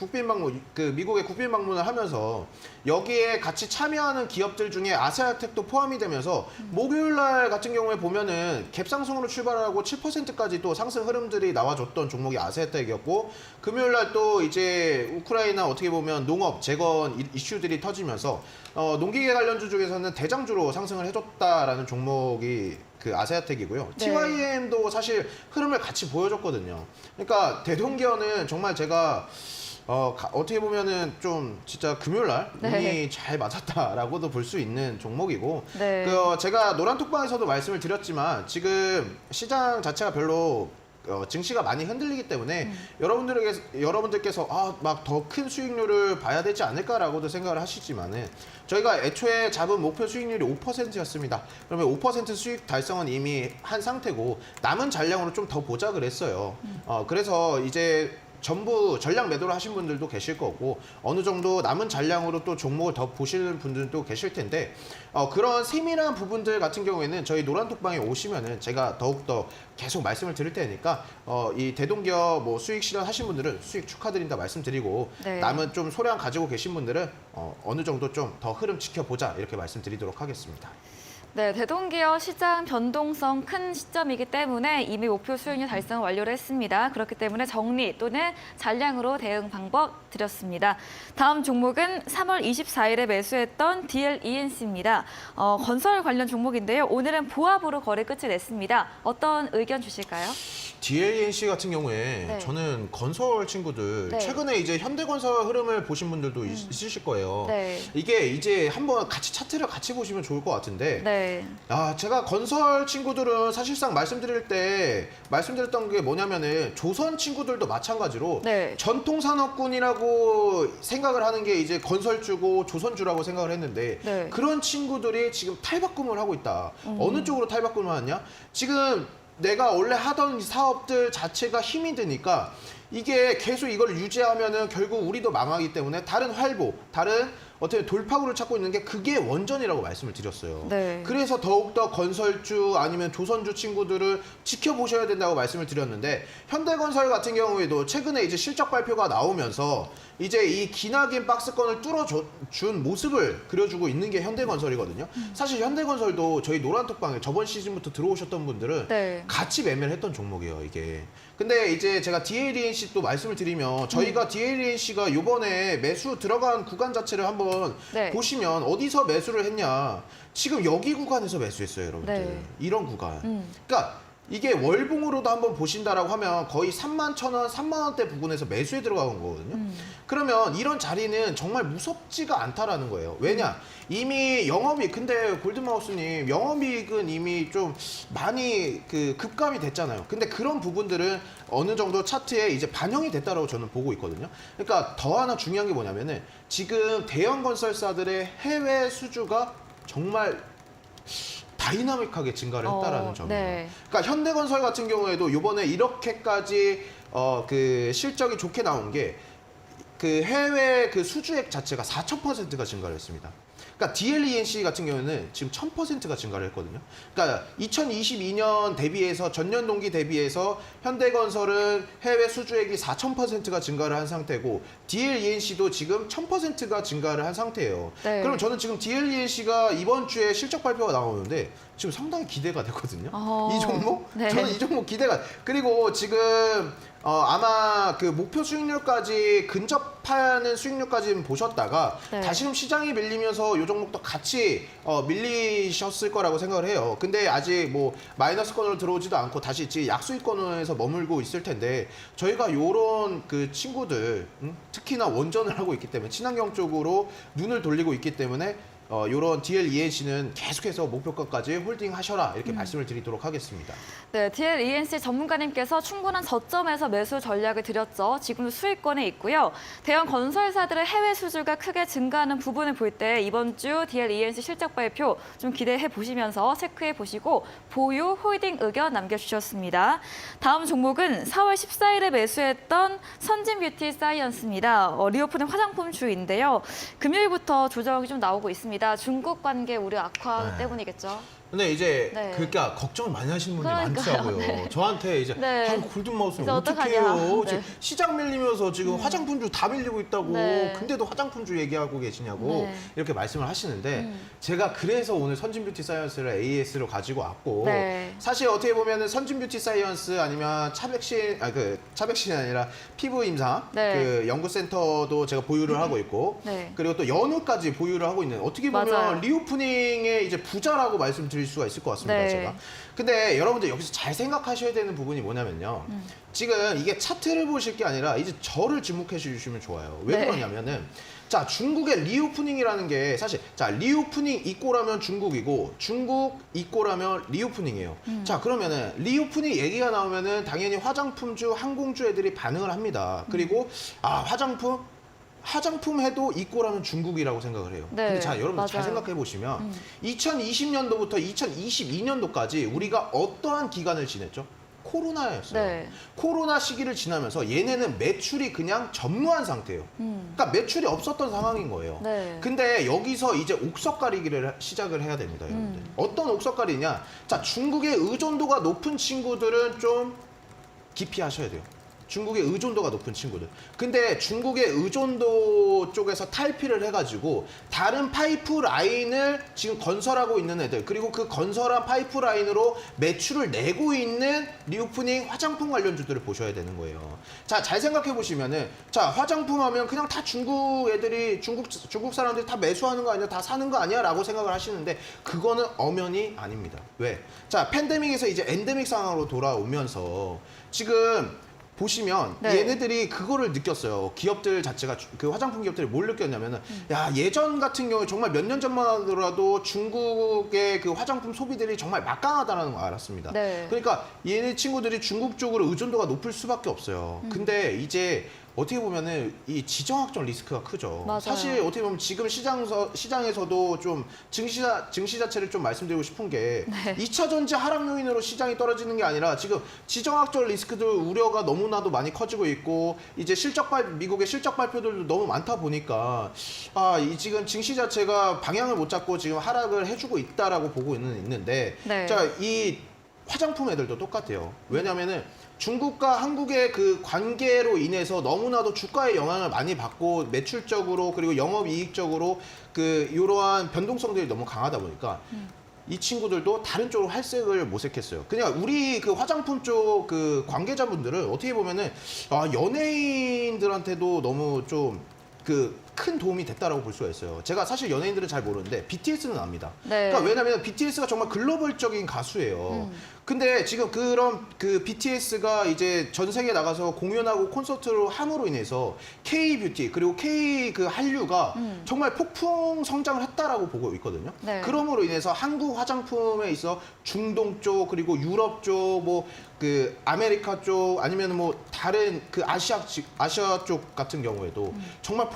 미국의 국빈 방문을 하면서 여기에 같이 참여하는 기업들 중에 아세아텍도 포함이 되면서 목요일 날 같은 경우에 보면은 갭상승으로 출발하고 7%까지 또 상승 흐름들이 나와줬던 종목이 아세아텍이었고, 금요일 날 또 이제 우크라이나 어떻게 보면 농업 재건 이슈들이 터지면서 농기계 관련주 중에서는 대장주로 상승을 해줬다라는 종목이 그 아세아텍이고요. 네. TYM도 사실 흐름을 같이 보여줬거든요. 그러니까 대동기어는 정말 제가 어떻게 보면은 좀 진짜 금요일날 운이 네. 잘 맞았다라고도 볼 수 있는 종목이고, 네. 제가 노란톡방에서도 말씀을 드렸지만 지금 시장 자체가 별로 증시가 많이 흔들리기 때문에 여러분들께서 막 더 큰 수익률을 봐야 되지 않을까라고도 생각을 하시지만은, 저희가 애초에 잡은 목표 수익률이 5%였습니다. 그러면 5% 수익 달성은 이미 한 상태고 남은 잔량으로 좀 더 보작을 했어요. 그래서 이제 전부 전량 매도를 하신 분들도 계실 거고, 어느 정도 남은 잔량으로 또 종목을 더 보시는 분들도 계실 텐데, 그런 세밀한 부분들 같은 경우에는 저희 노란톡방에 오시면은 제가 더욱더 계속 말씀을 드릴 테니까 이 대동기업 뭐 수익 실현하신 분들은 수익 축하드린다 말씀드리고, 네. 남은 좀 소량 가지고 계신 분들은 어느 정도 좀 더 흐름 지켜보자 이렇게 말씀드리도록 하겠습니다. 네, 대동기업 시장 변동성 큰 시점이기 때문에 이미 목표 수익률 달성 완료를 했습니다. 그렇기 때문에 정리 또는 잔량으로 대응 방법 드렸습니다. 다음 종목은 3월 24일에 매수했던 DLENC입니다. 건설 관련 종목인데요. 오늘은 보합으로 거래 끝을 냈습니다. 어떤 의견 주실까요? DLNC 같은 경우에 네. 저는 건설 친구들 네. 최근에 이제 현대건설 흐름을 보신 분들도 있으실 거예요. 네. 이게 이제 한번 같이 차트를 같이 보시면 좋을 것 같은데, 네. 제가 건설 친구들은 사실상 말씀드렸던 게 뭐냐면은 조선 친구들도 마찬가지로 네. 전통산업군이라고 생각을 하는 게 이제 건설주고 조선주라고 생각을 했는데, 네. 그런 친구들이 지금 탈바꿈을 하고 있다. 어느 쪽으로 탈바꿈을 하냐? 지금 내가 원래 하던 사업들 자체가 힘이 드니까 이게 계속 이걸 유지하면은 결국 우리도 망하기 때문에 다른 활보, 다른 어떻게 돌파구를 찾고 있는 게 그게 원전이라고 말씀을 드렸어요. 네. 그래서 더욱더 건설주 아니면 조선주 친구들을 지켜보셔야 된다고 말씀을 드렸는데, 현대건설 같은 경우에도 최근에 이제 실적 발표가 나오면서 이제 이 기나긴 박스권을 뚫어준 모습을 그려주고 있는 게 현대건설이거든요. 사실 현대건설도 저희 노란톡방에 저번 시즌부터 들어오셨던 분들은 네. 같이 매매를 했던 종목이에요, 이게. 근데 이제 제가 DLENC 또 말씀을 드리면, 저희가 DLENC가 요번에 매수 들어간 구간 자체를 한번 네. 보시면 어디서 매수를 했냐. 지금 여기 구간에서 매수했어요, 여러분들. 네. 이런 구간. 그러니까 이게 월봉으로도 한번 보신다라고 하면 거의 31,000원, 3만원대 부근에서 매수에 들어간 거거든요. 그러면 이런 자리는 정말 무섭지가 않다라는 거예요. 왜냐? 이미 근데 골드마우스님, 영업이익은 이미 좀 많이 급감이 됐잖아요. 근데 그런 부분들은 어느 정도 차트에 이제 반영이 됐다라고 저는 보고 있거든요. 그러니까 더 하나 중요한 게 뭐냐면은 지금 대형 건설사들의 해외 수주가 정말 다이나믹하게 증가를 했다라는 점이에요. 네. 그러니까 현대건설 같은 경우에도 이번에 이렇게까지 그 실적이 좋게 나온 게 그 해외 그 수주액 자체가 4,000%가 증가를 했습니다. 그러니까 DLENC 같은 경우는 지금 1,000%가 증가를 했거든요. 그러니까 2022년 대비해서 전년 동기 대비해서 현대건설은 해외 수주액이 4,000%가 증가를 한 상태고 DLENC도 지금 1,000%가 증가를 한 상태예요. 네. 그럼 저는 지금 DLENC가 이번 주에 실적 발표가 나오는데 지금 상당히 기대가 되거든요. 이 종목? 네. 저는 이 종목 기대가. 그리고 지금 아마 그 목표 수익률까지 근접하는 수익률까지는 보셨다가 네. 다시금 시장이 밀리면서 이 종목도 같이 밀리셨을 거라고 생각을 해요. 근데 아직 뭐 마이너스권으로 들어오지도 않고 다시 지금 약수익권에서 머물고 있을 텐데 저희가 요런 그 친구들 특히나 원전을 하고 있기 때문에 친환경 쪽으로 눈을 돌리고 있기 때문에 요런 DLENC는 계속해서 목표가까지 홀딩하셔라 이렇게 말씀을 드리도록 하겠습니다. 네, DLENC 전문가님께서 충분한 저점에서 매수 전략을 드렸죠. 지금도 수익권에 있고요. 대형 건설사들의 해외 수주가 크게 증가하는 부분을 볼 때 이번 주 DLENC 실적 발표 좀 기대해 보시면서 체크해 보시고 보유, 홀딩 의견 남겨주셨습니다. 다음 종목은 4월 14일에 매수했던 선진뷰티 사이언스입니다. 리오프는 화장품주인데요. 금요일부터 조정이 좀 나오고 있습니다. 중국 관계 우려 악화 때문이겠죠. 근데 이제 네. 그러니까 걱정을 많이 하시는 분들이 그러니까요. 많더라고요. 네. 저한테 이제 네. 골든마우스는 이제 어떡해요. 어떡하냐. 지금 네. 시장 밀리면서 지금 화장품주 다 밀리고 있다고 네. 근데도 화장품주 얘기하고 계시냐고 네. 이렇게 말씀을 하시는데 제가 그래서 오늘 선진뷰티 사이언스를 AS로 가지고 왔고 네. 사실 어떻게 보면 선진뷰티 사이언스 아니면 차백신이 아니라 피부 임상 네. 그 연구센터도 제가 보유를 하고 있고 네. 그리고 또 연우까지 보유를 하고 있는 어떻게 보면 맞아요. 리오프닝의 이제 부자라고 말씀드릴 수가 있을 것 같습니다. 네. 제가. 근데 여러분들 여기서 잘 생각하셔야 되는 부분이 뭐냐면요. 지금 이게 차트를 보실 게 아니라 이제 저를 주목해 주시면 좋아요. 왜 네. 그러냐면은 자, 중국의 리오프닝이라는 게 사실 자, 리오프닝 이꼬라면 중국이고 중국 이꼬라면 리오프닝이에요. 자, 그러면은 리오프닝 얘기가 나오면은 당연히 화장품주, 항공주 애들이 반응을 합니다. 그리고 화장품 해도 이꼬라면 중국이라고 생각을 해요. 네, 근데 자, 여러분 잘 맞아요. 생각해 보시면 2020년도부터 2022년도까지 우리가 어떠한 기간을 지냈죠? 코로나였어요. 네. 코로나 시기를 지나면서 얘네는 매출이 그냥 전무한 상태예요. 그러니까 매출이 없었던 상황인 거예요. 네. 근데 여기서 이제 옥석가리기를 시작을 해야 됩니다, 여러분들. 어떤 옥석가리냐? 자, 중국의 의존도가 높은 친구들은 좀 기피하셔야 돼요. 중국의 의존도가 높은 친구들. 근데 중국의 의존도 쪽에서 탈피를 해가지고 다른 파이프라인을 지금 건설하고 있는 애들 그리고 그 건설한 파이프라인으로 매출을 내고 있는 리오프닝 화장품 관련주들을 보셔야 되는 거예요. 자, 잘 생각해 보시면은 자, 화장품 하면 그냥 다 중국 애들이 중국 사람들이 다 매수하는 거 아니야? 다 사는 거 아니야? 라고 생각을 하시는데 그거는 엄연히 아닙니다. 왜? 자, 팬데믹에서 이제 엔데믹 상황으로 돌아오면서 지금 보시면 네. 얘네들이 그거를 느꼈어요. 기업들 자체가 그 화장품 기업들이 뭘 느꼈냐면은 야, 예전 같은 경우에 정말 몇 년 전만 하더라도 중국의 그 화장품 소비들이 정말 막강하다는 걸 알았습니다. 네. 그러니까 얘네 친구들이 중국 쪽으로 의존도가 높을 수밖에 없어요. 근데 이제 어떻게 보면은 이 지정학적 리스크가 크죠. 맞아요. 사실 어떻게 보면 지금 시장에서도 좀 증시 자체를 좀 말씀드리고 싶은 게 네. 2차 전지 하락 요인으로 시장이 떨어지는 게 아니라 지금 지정학적 리스크들 우려가 너무나도 많이 커지고 있고 이제 미국의 실적 발표들도 너무 많다 보니까 이 지금 증시 자체가 방향을 못 잡고 지금 하락을 해주고 있다라고 보고 있는데 네. 자, 이 화장품 애들도 똑같아요. 왜냐면은 중국과 한국의 그 관계로 인해서 너무나도 주가의 영향을 많이 받고 매출적으로 그리고 영업이익적으로 그 이러한 변동성들이 너무 강하다 보니까 이 친구들도 다른 쪽으로 할색을 모색했어요. 그냥 우리 그 화장품 쪽 그 관계자분들은 어떻게 보면은 연예인들한테도 너무 좀 그 큰 도움이 됐다라고 볼 수가 있어요. 제가 사실 연예인들은 잘 모르는데 BTS는 압니다. 네. 그러니까 왜냐면 BTS가 정말 글로벌적인 가수예요. 근데 지금 그런 그 BTS가 이제 전 세계에 나가서 공연하고 콘서트를 함으로 인해서 K-뷰티 그리고 K 그 한류가 정말 폭풍 성장을 했다라고 보고 있거든요. 네. 그럼으로 인해서 한국 화장품에 있어 중동 쪽 그리고 유럽 쪽 뭐 그 아메리카 쪽 아니면 뭐 다른 그 아시아 쪽 같은 경우에도 정말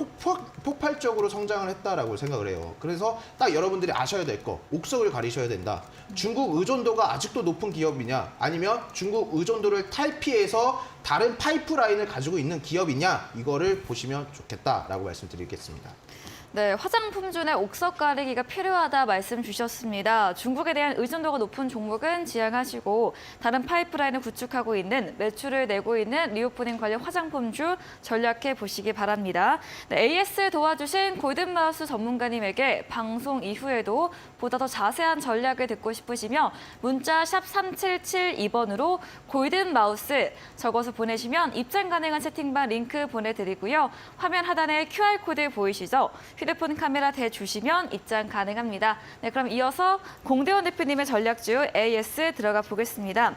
폭발적으로 성장을 했다라고 생각을 해요. 그래서 딱 여러분들이 아셔야 될 거, 옥석을 가리셔야 된다. 중국 의존도가 아직도 높은 기업이냐, 아니면 중국 의존도를 탈피해서 다른 파이프라인을 가지고 있는 기업이냐, 이거를 보시면 좋겠다라고 말씀드리겠습니다. 네, 화장품준의 옥석 가리기가 필요하다 말씀 주셨습니다. 중국에 대한 의존도가 높은 종목은 지양하시고 다른 파이프라인을 구축하고 있는 매출을 내고 있는 리오프닝 관련 화장품주 전략해 보시기 바랍니다. 네, AS 도와주신 골든마우스 전문가님에게 방송 이후에도 보다 더 자세한 전략을 듣고 싶으시면 문자 샵 3772번으로 골든마우스 적어서 보내시면 입장 가능한 채팅방 링크 보내드리고요. 화면 하단에 QR코드 보이시죠? 휴대폰 카메라 대주시면 입장 가능합니다. 네, 그럼 이어서 공대원 대표님의 전략주 AS 들어가 보겠습니다.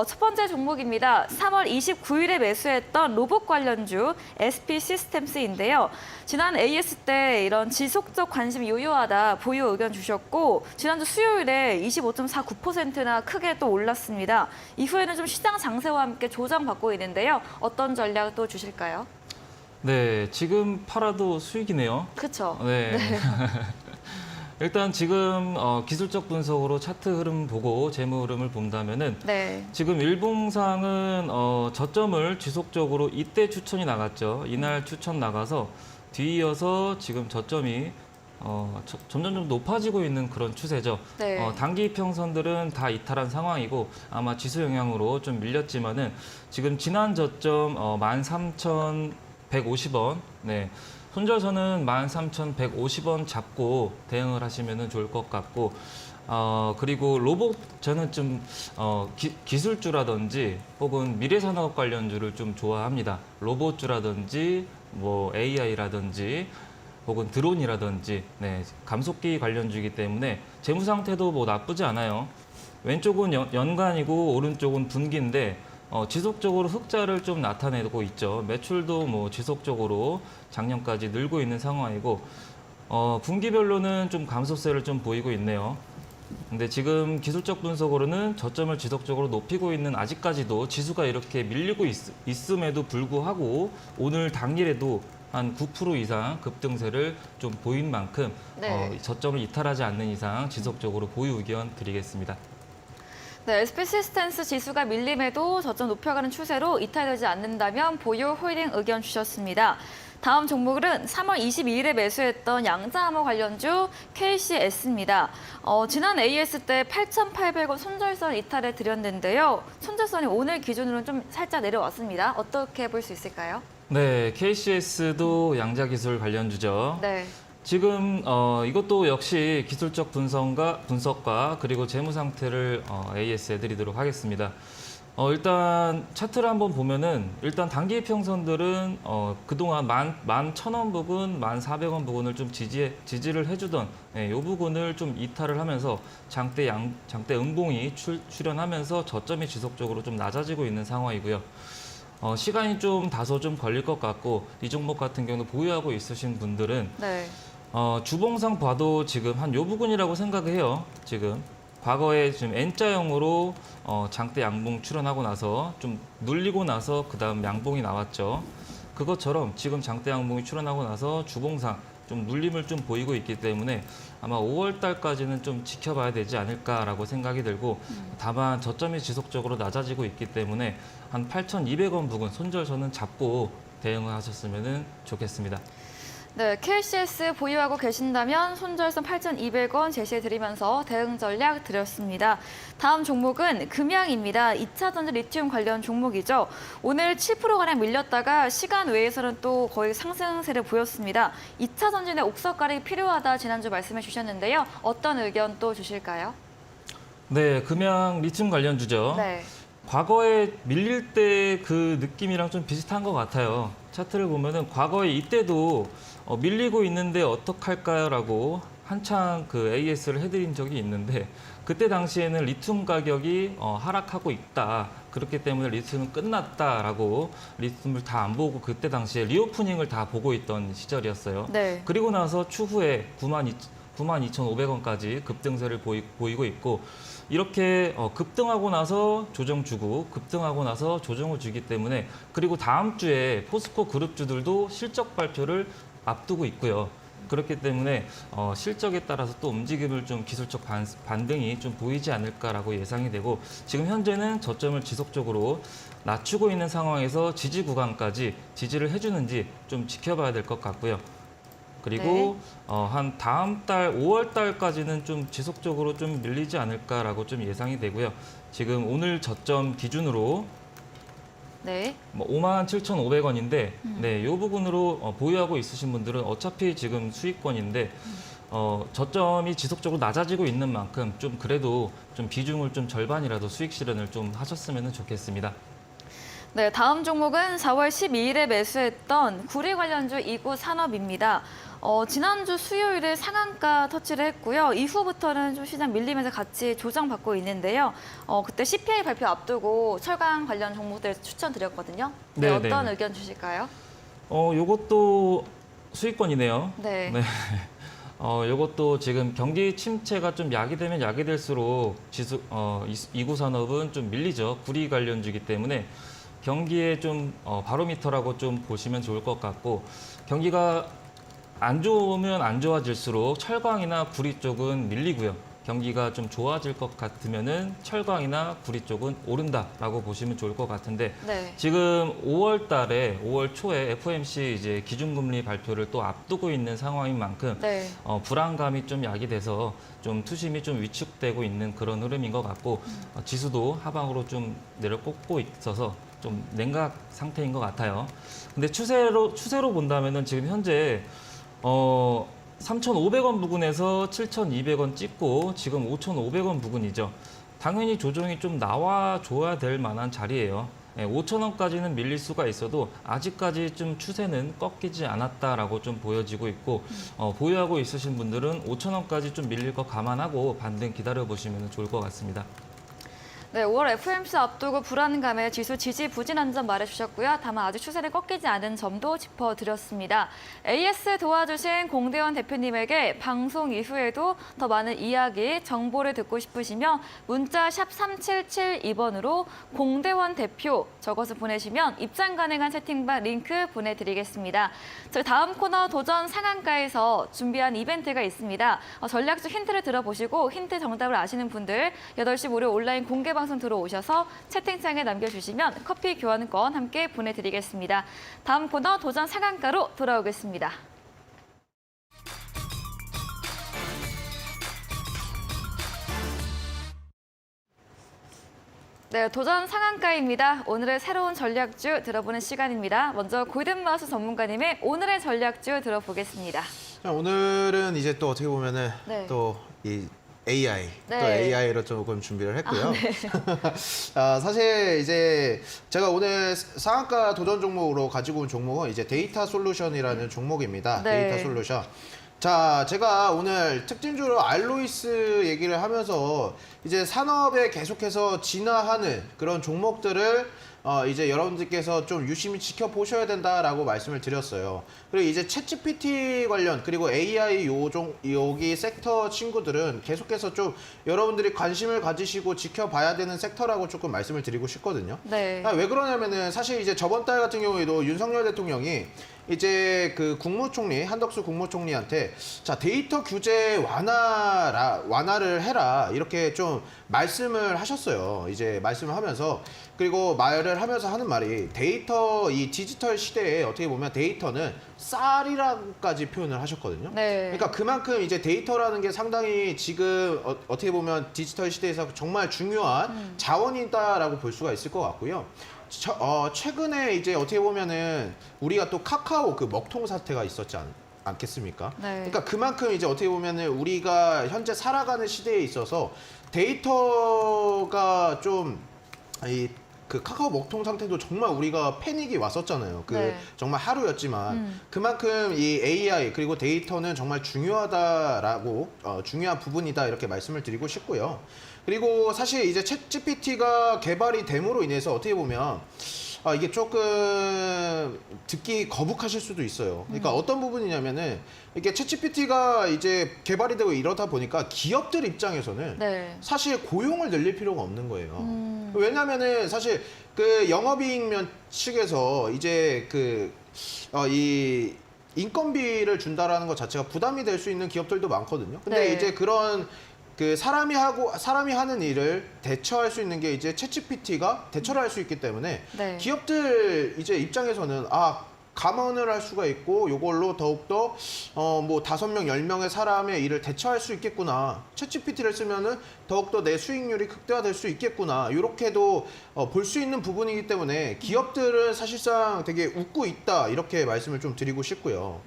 첫 번째 종목입니다. 3월 29일에 매수했던 로봇 관련주 SP 시스템스인데요. 지난 AS 때 이런 지속적 관심이 요요하다 보유 의견 주셨고 지난주 수요일에 25.49%나 크게 또 올랐습니다. 이후에는 좀 시장 장세와 함께 조정받고 있는데요. 어떤 전략 또 주실까요? 네, 지금 팔아도 수익이네요. 그렇죠. 네. 일단 지금 기술적 분석으로 차트 흐름 보고 재무 흐름을 본다면은 네. 지금 일봉상은 저점을 지속적으로 이때 추천이 나갔죠. 이날 추천 나가서 뒤이어서 지금 저점이 점점 좀 높아지고 있는 그런 추세죠. 네. 단기 이평선들은 다 이탈한 상황이고 아마 지수 영향으로 좀 밀렸지만은 지금 지난 저점 13,150원. 네. 손절선은 13,150원 잡고 대응을 하시면 좋을 것 같고 그리고 로봇 저는 좀 기술주라든지 혹은 미래산업 관련주를 좀 좋아합니다. 로봇주라든지 뭐 AI라든지 혹은 드론이라든지 네, 감속기 관련주이기 때문에 재무 상태도 뭐 나쁘지 않아요. 왼쪽은 연간이고 오른쪽은 분기인데 지속적으로 흑자를 좀 나타내고 있죠. 매출도 뭐 지속적으로 작년까지 늘고 있는 상황이고 분기별로는 좀 감소세를 좀 보이고 있네요. 근데 지금 기술적 분석으로는 저점을 지속적으로 높이고 있는 아직까지도 지수가 이렇게 밀리고 있음에도 불구하고 오늘 당일에도 한 9% 이상 급등세를 좀 보인 만큼 네. 저점을 이탈하지 않는 이상 지속적으로 보유 의견 드리겠습니다. 네, SP 시스템스 지수가 밀림에도 저점 높여가는 추세로 이탈되지 않는다면 보유 홀딩 의견 주셨습니다. 다음 종목은 3월 22일에 매수했던 양자암호 관련주 KCS입니다. 지난 AS 때 8,800원 손절선 이탈해 드렸는데요. 손절선이 오늘 기준으로는 좀 살짝 내려왔습니다. 어떻게 볼 수 있을까요? 네, KCS도 양자기술 관련주죠. 네. 지금 이것도 역시 기술적 분석과 그리고 재무 상태를 AS에 드리도록 하겠습니다. 일단 차트를 한번 보면은 일단 단기 이평선들은 그동안 11,000원 부근, 1,400원 부근을 좀 지지를 해주던 이 부분을 좀 이탈을 하면서 장대 음봉이 출현하면서 저점이 지속적으로 좀 낮아지고 있는 상황이고요. 시간이 좀 다소 좀 걸릴 것 같고 이 종목 같은 경우 보유하고 있으신 분들은 네. 주봉상 봐도 지금 한 요 부근이라고 생각해요. 지금 과거에 지금 N자형으로 장대 양봉 출현하고 나서 좀 눌리고 나서 그다음 양봉이 나왔죠. 그것처럼 지금 장대 양봉이 출현하고 나서 주봉상 좀 눌림을 좀 보이고 있기 때문에 아마 5월 달까지는 좀 지켜봐야 되지 않을까라고 생각이 들고 다만 저점이 지속적으로 낮아지고 있기 때문에 한 8,200원 부근 손절선은 잡고 대응을 하셨으면 좋겠습니다. 네, KCS 보유하고 계신다면 손절선 8,200원 제시해드리면서 대응 전략 드렸습니다. 다음 종목은 금양입니다. 2차 전지 리튬 관련 종목이죠. 오늘 7%가량 밀렸다가 시간 외에서는 또 거의 상승세를 보였습니다. 2차 전지의 옥석 가리기 필요하다 지난주 말씀해 주셨는데요. 어떤 의견 또 주실까요? 네, 금양 리튬 관련주죠. 네. 과거에 밀릴 때 그 느낌이랑 좀 비슷한 것 같아요. 차트를 보면은 과거에 이때도 밀리고 있는데 어떡할까요라고 한창 그 AS를 해드린 적이 있는데 그때 당시에는 리튬 가격이 하락하고 있다. 그렇기 때문에 리튬은 끝났다라고 리튬을 다 안 보고 그때 당시에 리오프닝을 다 보고 있던 시절이었어요. 네. 그리고 나서 추후에 92,500원까지 급등세를 보이고 있고 이렇게 급등하고 나서 조정 주고 급등하고 나서 조정을 주기 때문에 그리고 다음 주에 포스코 그룹주들도 실적 발표를 앞두고 있고요. 그렇기 때문에 실적에 따라서 또 움직임을 좀 기술적 반등이 좀 보이지 않을까라고 예상이 되고 지금 현재는 저점을 지속적으로 낮추고 있는 상황에서 지지 구간까지 지지를 해주는지 좀 지켜봐야 될 것 같고요. 그리고 한 다음 달 5월 달까지는 좀 지속적으로 좀 밀리지 않을까라고 좀 예상이 되고요. 지금 오늘 저점 기준으로 네. 57,500원인데 네, 이 부분으로 보유하고 있으신 분들은 어차피 지금 수익권인데 저점이 지속적으로 낮아지고 있는 만큼 좀 그래도 좀 비중을 좀 절반이라도 수익 실현을 좀 하셨으면 좋겠습니다. 네, 다음 종목은 4월 12일에 매수했던 구리 관련주 이구 산업입니다. 지난주 수요일에 상한가 터치를 했고요. 이후부터는 좀 시장 밀리면서 같이 조정받고 있는데요. 그때 CPI 발표 앞두고 철강 관련 종목들 추천드렸거든요. 네, 네, 어떤 네. 의견 주실까요? 요것도 수익권이네요. 네. 네. 요것도 지금 경기 침체가 좀 야기되면 야기될수록 이구 산업은 좀 밀리죠. 구리 관련주기 때문에 경기에 좀 바로미터라고 좀 보시면 좋을 것 같고 경기가 안 좋으면 안 좋아질수록 철강이나 구리 쪽은 밀리고요. 경기가 좀 좋아질 것 같으면은 철강이나 구리 쪽은 오른다라고 보시면 좋을 것 같은데 네. 지금 5월 초에 FOMC 이제 기준금리 발표를 또 앞두고 있는 상황인 만큼 네. 불안감이 좀 야기돼서 좀 투심이 좀 위축되고 있는 그런 흐름인 것 같고 지수도 하방으로 좀 내려꽂고 있어서 좀 냉각 상태인 것 같아요. 근데 추세로 본다면은 지금 현재 3,500원 부근에서 7,200원 찍고 지금 5,500원 부근이죠. 당연히 조정이 좀 나와줘야 될 만한 자리예요. 5,000원까지는 밀릴 수가 있어도 아직까지 좀 추세는 꺾이지 않았다라고 좀 보여지고 있고 보유하고 있으신 분들은 5,000원까지 좀 밀릴 거 감안하고 반등 기다려 보시면 좋을 것 같습니다. 네, 5월 FOMC 앞두고 불안감에 지수 지지부진한 점 말해주셨고요. 다만 아직 추세를 꺾이지 않은 점도 짚어드렸습니다. AS 도와주신 공대원 대표님에게 방송 이후에도 더 많은 이야기, 정보를 듣고 싶으시면 문자 샵 3772번으로 공대원 대표 적어서 보내시면 입장 가능한 채팅방 링크 보내드리겠습니다. 저희 다음 코너 도전 상한가에서 준비한 이벤트가 있습니다. 전략적 힌트를 들어보시고 힌트 정답을 아시는 분들 8시 무료 온라인 공개 방송 들어오셔서 채팅창에 남겨주시면 커피 교환권 함께 보내드리겠습니다. 다음 코너 도전 상한가로 돌아오겠습니다. 네, 도전 상한가입니다. 오늘의 새로운 전략주 들어보는 시간입니다. 먼저 골든마우스 전문가님의 오늘의 전략주 들어보겠습니다. 자, 오늘은 이제 또 어떻게 보면은 네. 또 이 AI, 네. 또 AI로 조금 준비를 했고요. 사실 이제 제가 오늘 상한가 도전 종목으로 가지고 온 종목은 이제 데이터 솔루션이라는 종목입니다. 네. 데이터 솔루션. 자, 제가 오늘 특징주로 알로이스 얘기를 하면서 이제 산업에 계속해서 진화하는 그런 종목들을 이제 여러분들께서 좀 유심히 지켜보셔야 된다라고 말씀을 드렸어요. 그리고 이제 챗GPT 관련 그리고 AI 여기 섹터 친구들은 계속해서 좀 여러분들이 관심을 가지시고 지켜봐야 되는 섹터라고 조금 말씀을 드리고 싶거든요. 네. 왜 그러냐면은 사실 이제 저번 달 같은 경우에도 윤석열 대통령이 이제 그 국무총리 한덕수 국무총리한테 자 데이터 규제 완화를 해라 이렇게 좀 말씀을 하셨어요. 이제 말씀을 하면서 그리고 말을 하면서 하는 말이 데이터 이 디지털 시대에 어떻게 보면 데이터는 쌀이라고까지 표현을 하셨거든요. 네. 그러니까 그만큼 이제 데이터라는 게 상당히 지금 어떻게 보면 디지털 시대에서 정말 중요한 자원이다라고 볼 수가 있을 것 같고요. 최근에 이제 어떻게 보면은 우리가 또 카카오 그 먹통 사태가 있었지 않겠습니까? 네. 그러니까 그만큼 이제 어떻게 보면은 우리가 현재 살아가는 시대에 있어서 데이터가 좀 그 카카오 먹통 상태도 정말 우리가 패닉이 왔었잖아요. 네. 정말 하루였지만 그만큼 이 AI 그리고 데이터는 정말 중요하다라고 중요한 부분이다 이렇게 말씀을 드리고 싶고요. 그리고 사실 이제 챗GPT가 개발이 됨으로 인해서 어떻게 보면 이게 조금 듣기 거북하실 수도 있어요. 그러니까 어떤 부분이냐면은 이게 챗GPT가 이제 개발이 되고 이러다 보니까 기업들 입장에서는 네. 사실 고용을 늘릴 필요가 없는 거예요. 왜냐면은 사실 그 영업이익 면 측에서 이제 이 인건비를 준다라는 것 자체가 부담이 될 수 있는 기업들도 많거든요. 근데 네. 이제 그런 그 사람이 하는 일을 대처할 수 있는 게 이제 챗GPT가 대처를 할 수 있기 때문에 네. 기업들 이제 입장에서는 감안을 할 수가 있고 요걸로 더욱더 뭐 5명, 10명의 사람의 일을 대처할 수 있겠구나. 챗GPT를 쓰면은 더욱더 내 수익률이 극대화될 수 있겠구나. 이렇게도 볼 수 있는 부분이기 때문에 기업들은 사실상 되게 웃고 있다. 이렇게 말씀을 좀 드리고 싶고요.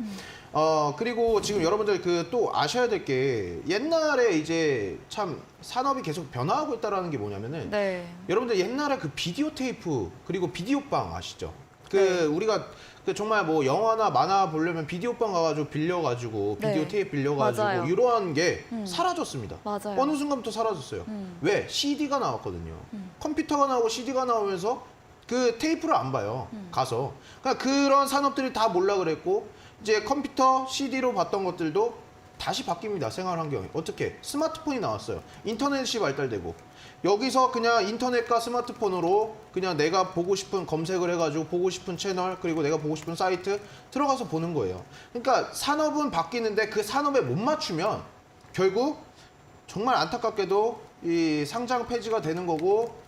그리고 지금 여러분들 그 또 아셔야 될 게 옛날에 이제 참 산업이 계속 변화하고 있다라는 게 뭐냐면은 네. 여러분들 옛날에 그 비디오 테이프 그리고 비디오방 아시죠? 그 네. 우리가 그 정말 뭐 영화나 만화 보려면 비디오방 가가지고 빌려가지고 네. 비디오 테이프 빌려가지고 맞아요. 이러한 게 사라졌습니다. 맞아요. 어느 순간부터 사라졌어요. 왜? CD가 나왔거든요. 음. 컴퓨터가 나오고 CD가 나오면서 그 테이프를 안 봐요. 가서. 그러니까 그런 산업들이 다 몰라 그랬고 이제 컴퓨터, CD로 봤던 것들도 다시 바뀝니다. 생활 환경이. 어떻게? 스마트폰이 나왔어요. 인터넷이 발달되고 여기서 그냥 인터넷과 스마트폰으로 그냥 내가 보고 싶은 검색을 해가지고 보고 싶은 채널 그리고 내가 보고 싶은 사이트 들어가서 보는 거예요. 그러니까 산업은 바뀌는데 그 산업에 못 맞추면 결국 정말 안타깝게도 이 상장 폐지가 되는 거고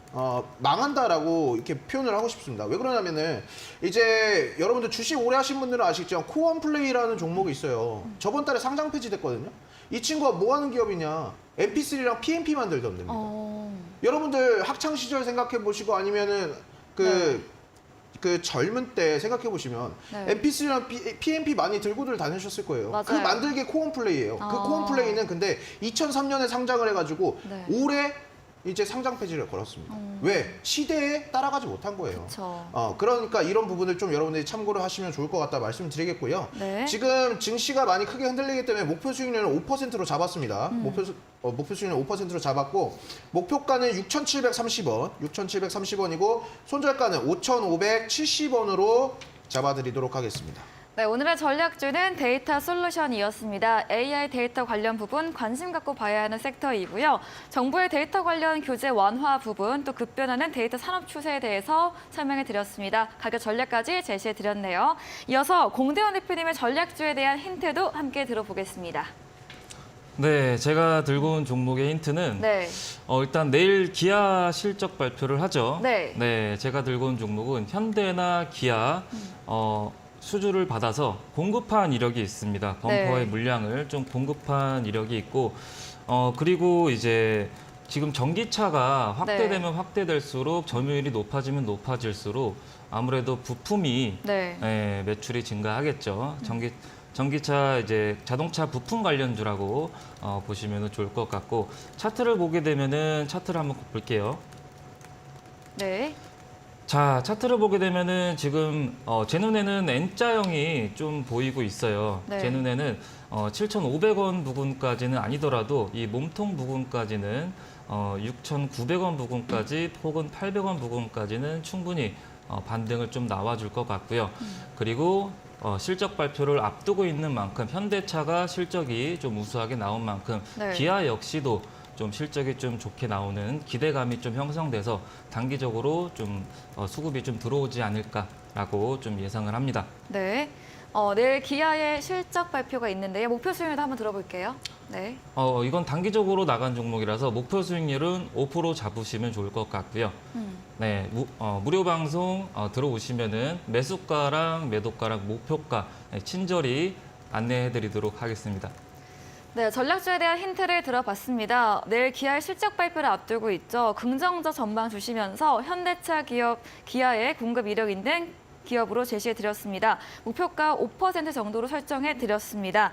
망한다라고 이렇게 표현을 하고 싶습니다. 왜 그러냐면은 이제 여러분들 주식 오래 하신 분들은 아시겠지만 코원플레이라는 종목이 있어요. 저번 달에 상장 폐지됐거든요. 이 친구가 뭐 하는 기업이냐? MP3랑 PMP 만들던 데입니다. 여러분들 학창 시절 생각해 보시고 아니면은 그 젊은 때 생각해 보시면 네. MP3랑 PMP 많이 들고들 다니셨을 거예요. 맞아요. 그 만들게 코원플레이예요. 그 코원플레이는 근데 2003년에 상장을 해가지고 네. 올해 이제 상장 폐지를 걸었습니다. 왜? 시대에 따라가지 못한 거예요. 그쵸. 그러니까 이런 부분을 좀 여러분들이 참고를 하시면 좋을 것 같다 말씀드리겠고요. 네. 지금 증시가 많이 크게 흔들리기 때문에 목표 수익률은 5%로 잡았습니다. 목표 수익률 5%로 잡았고 목표가는 6,730원, 6,730원이고 손절가는 5,570원으로 잡아드리도록 하겠습니다. 네, 오늘의 전략주는 데이터 솔루션이었습니다. AI 데이터 관련 부분 관심 갖고 봐야 하는 섹터이고요. 정부의 데이터 관련 규제 완화 부분 또 급변하는 데이터 산업 추세에 대해서 설명해 드렸습니다. 가격 전략까지 제시해 드렸네요. 이어서 공대원 대표님의 전략주에 대한 힌트도 함께 들어보겠습니다. 네, 제가 들고 온 종목의 힌트는 네. 일단 내일 기아 실적 발표를 하죠. 네. 제가 들고 온 종목은 현대나 기아 수주를 받아서 공급한 이력이 있습니다. 범퍼의 네. 물량을 좀 공급한 이력이 있고 그리고 이제 지금 전기차가 확대되면 확대될수록 점유율이 높아지면 높아질수록 아무래도 부품이 네. 매출이 증가하겠죠. 전기차 이제 자동차 부품 관련주라고 보시면 좋을 것 같고 차트를 보게 되면은 차트를 한번 볼게요. 네. 자, 차트를 보게 되면은 지금 제 눈에는 N자형이 좀 보이고 있어요. 네. 제 눈에는 7,500원 부근까지는 아니더라도 이 몸통 부근까지는 6,900원 부근까지 혹은 800원 부근까지는 충분히 반등을 좀 나와줄 것 같고요. 그리고 실적 발표를 앞두고 있는 만큼 현대차가 실적이 좀 우수하게 나온 만큼 네. 기아 역시도 좀 실적이 좀 좋게 나오는 기대감이 좀 형성돼서 단기적으로 좀 수급이 좀 들어오지 않을까라고 좀 예상을 합니다. 네. 내일 기아의 실적 발표가 있는데요. 목표 수익률도 한번 들어볼게요. 네. 이건 단기적으로 나간 종목이라서 목표 수익률은 5% 잡으시면 좋을 것 같고요. 네, 무료 방송 들어오시면은 매수가랑 매도가랑 목표가 친절히 안내해드리도록 하겠습니다. 네, 전략주에 대한 힌트를 들어봤습니다. 내일 기아의 실적 발표를 앞두고 있죠. 긍정적 전망 주시면서 현대차 기업 기아의 공급 이력 있는 기업으로 제시해드렸습니다. 목표가 5% 정도로 설정해드렸습니다.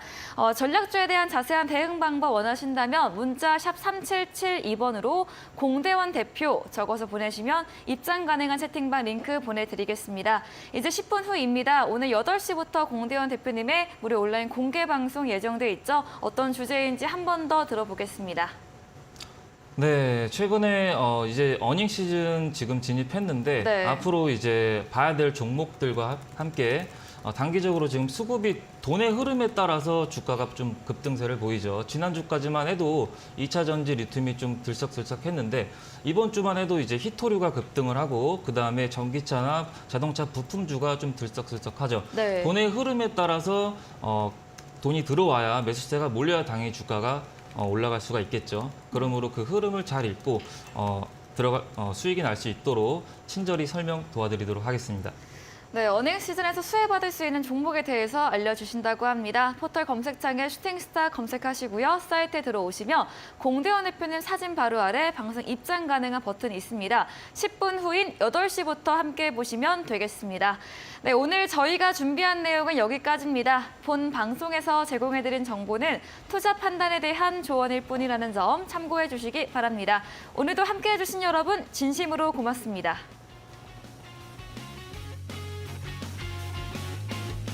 전략주에 대한 자세한 대응 방법 원하신다면 문자 샵 3772번으로 공대원 대표 적어서 보내시면 입장 가능한 채팅방 링크 보내드리겠습니다. 이제 10분 후입니다. 오늘 8시부터 공대원 대표님의 무료 온라인 공개 방송 예정돼 있죠. 어떤 주제인지 한 번 더 들어보겠습니다. 네, 최근에 이제 어닝 시즌 지금 진입했는데 네. 앞으로 이제 봐야 될 종목들과 함께 단기적으로 지금 수급이 돈의 흐름에 따라서 주가가 좀 급등세를 보이죠. 지난주까지만 해도 2차 전지 리튬이 좀 들썩들썩했는데 이번 주만 해도 이제 히토류가 급등을 하고 그다음에 전기차나 자동차 부품주가 좀 들썩들썩하죠. 네. 돈의 흐름에 따라서 돈이 들어와야 매수세가 몰려야 당연히 주가가 올라갈 수가 있겠죠. 그러므로 그 흐름을 잘 읽고 수익이 날 수 있도록 친절히 설명 도와드리도록 하겠습니다. 네, 어닝 시즌에서 수혜받을 수 있는 종목에 대해서 알려주신다고 합니다. 포털 검색창에 슈팅스타 검색하시고요. 사이트에 들어오시면 공대원 대표님 사진 바로 아래 방송 입장 가능한 버튼이 있습니다. 10분 후인 8시부터 함께 보시면 되겠습니다. 네, 오늘 저희가 준비한 내용은 여기까지입니다. 본 방송에서 제공해드린 정보는 투자 판단에 대한 조언일 뿐이라는 점 참고해 주시기 바랍니다. 오늘도 함께해 주신 여러분 진심으로 고맙습니다.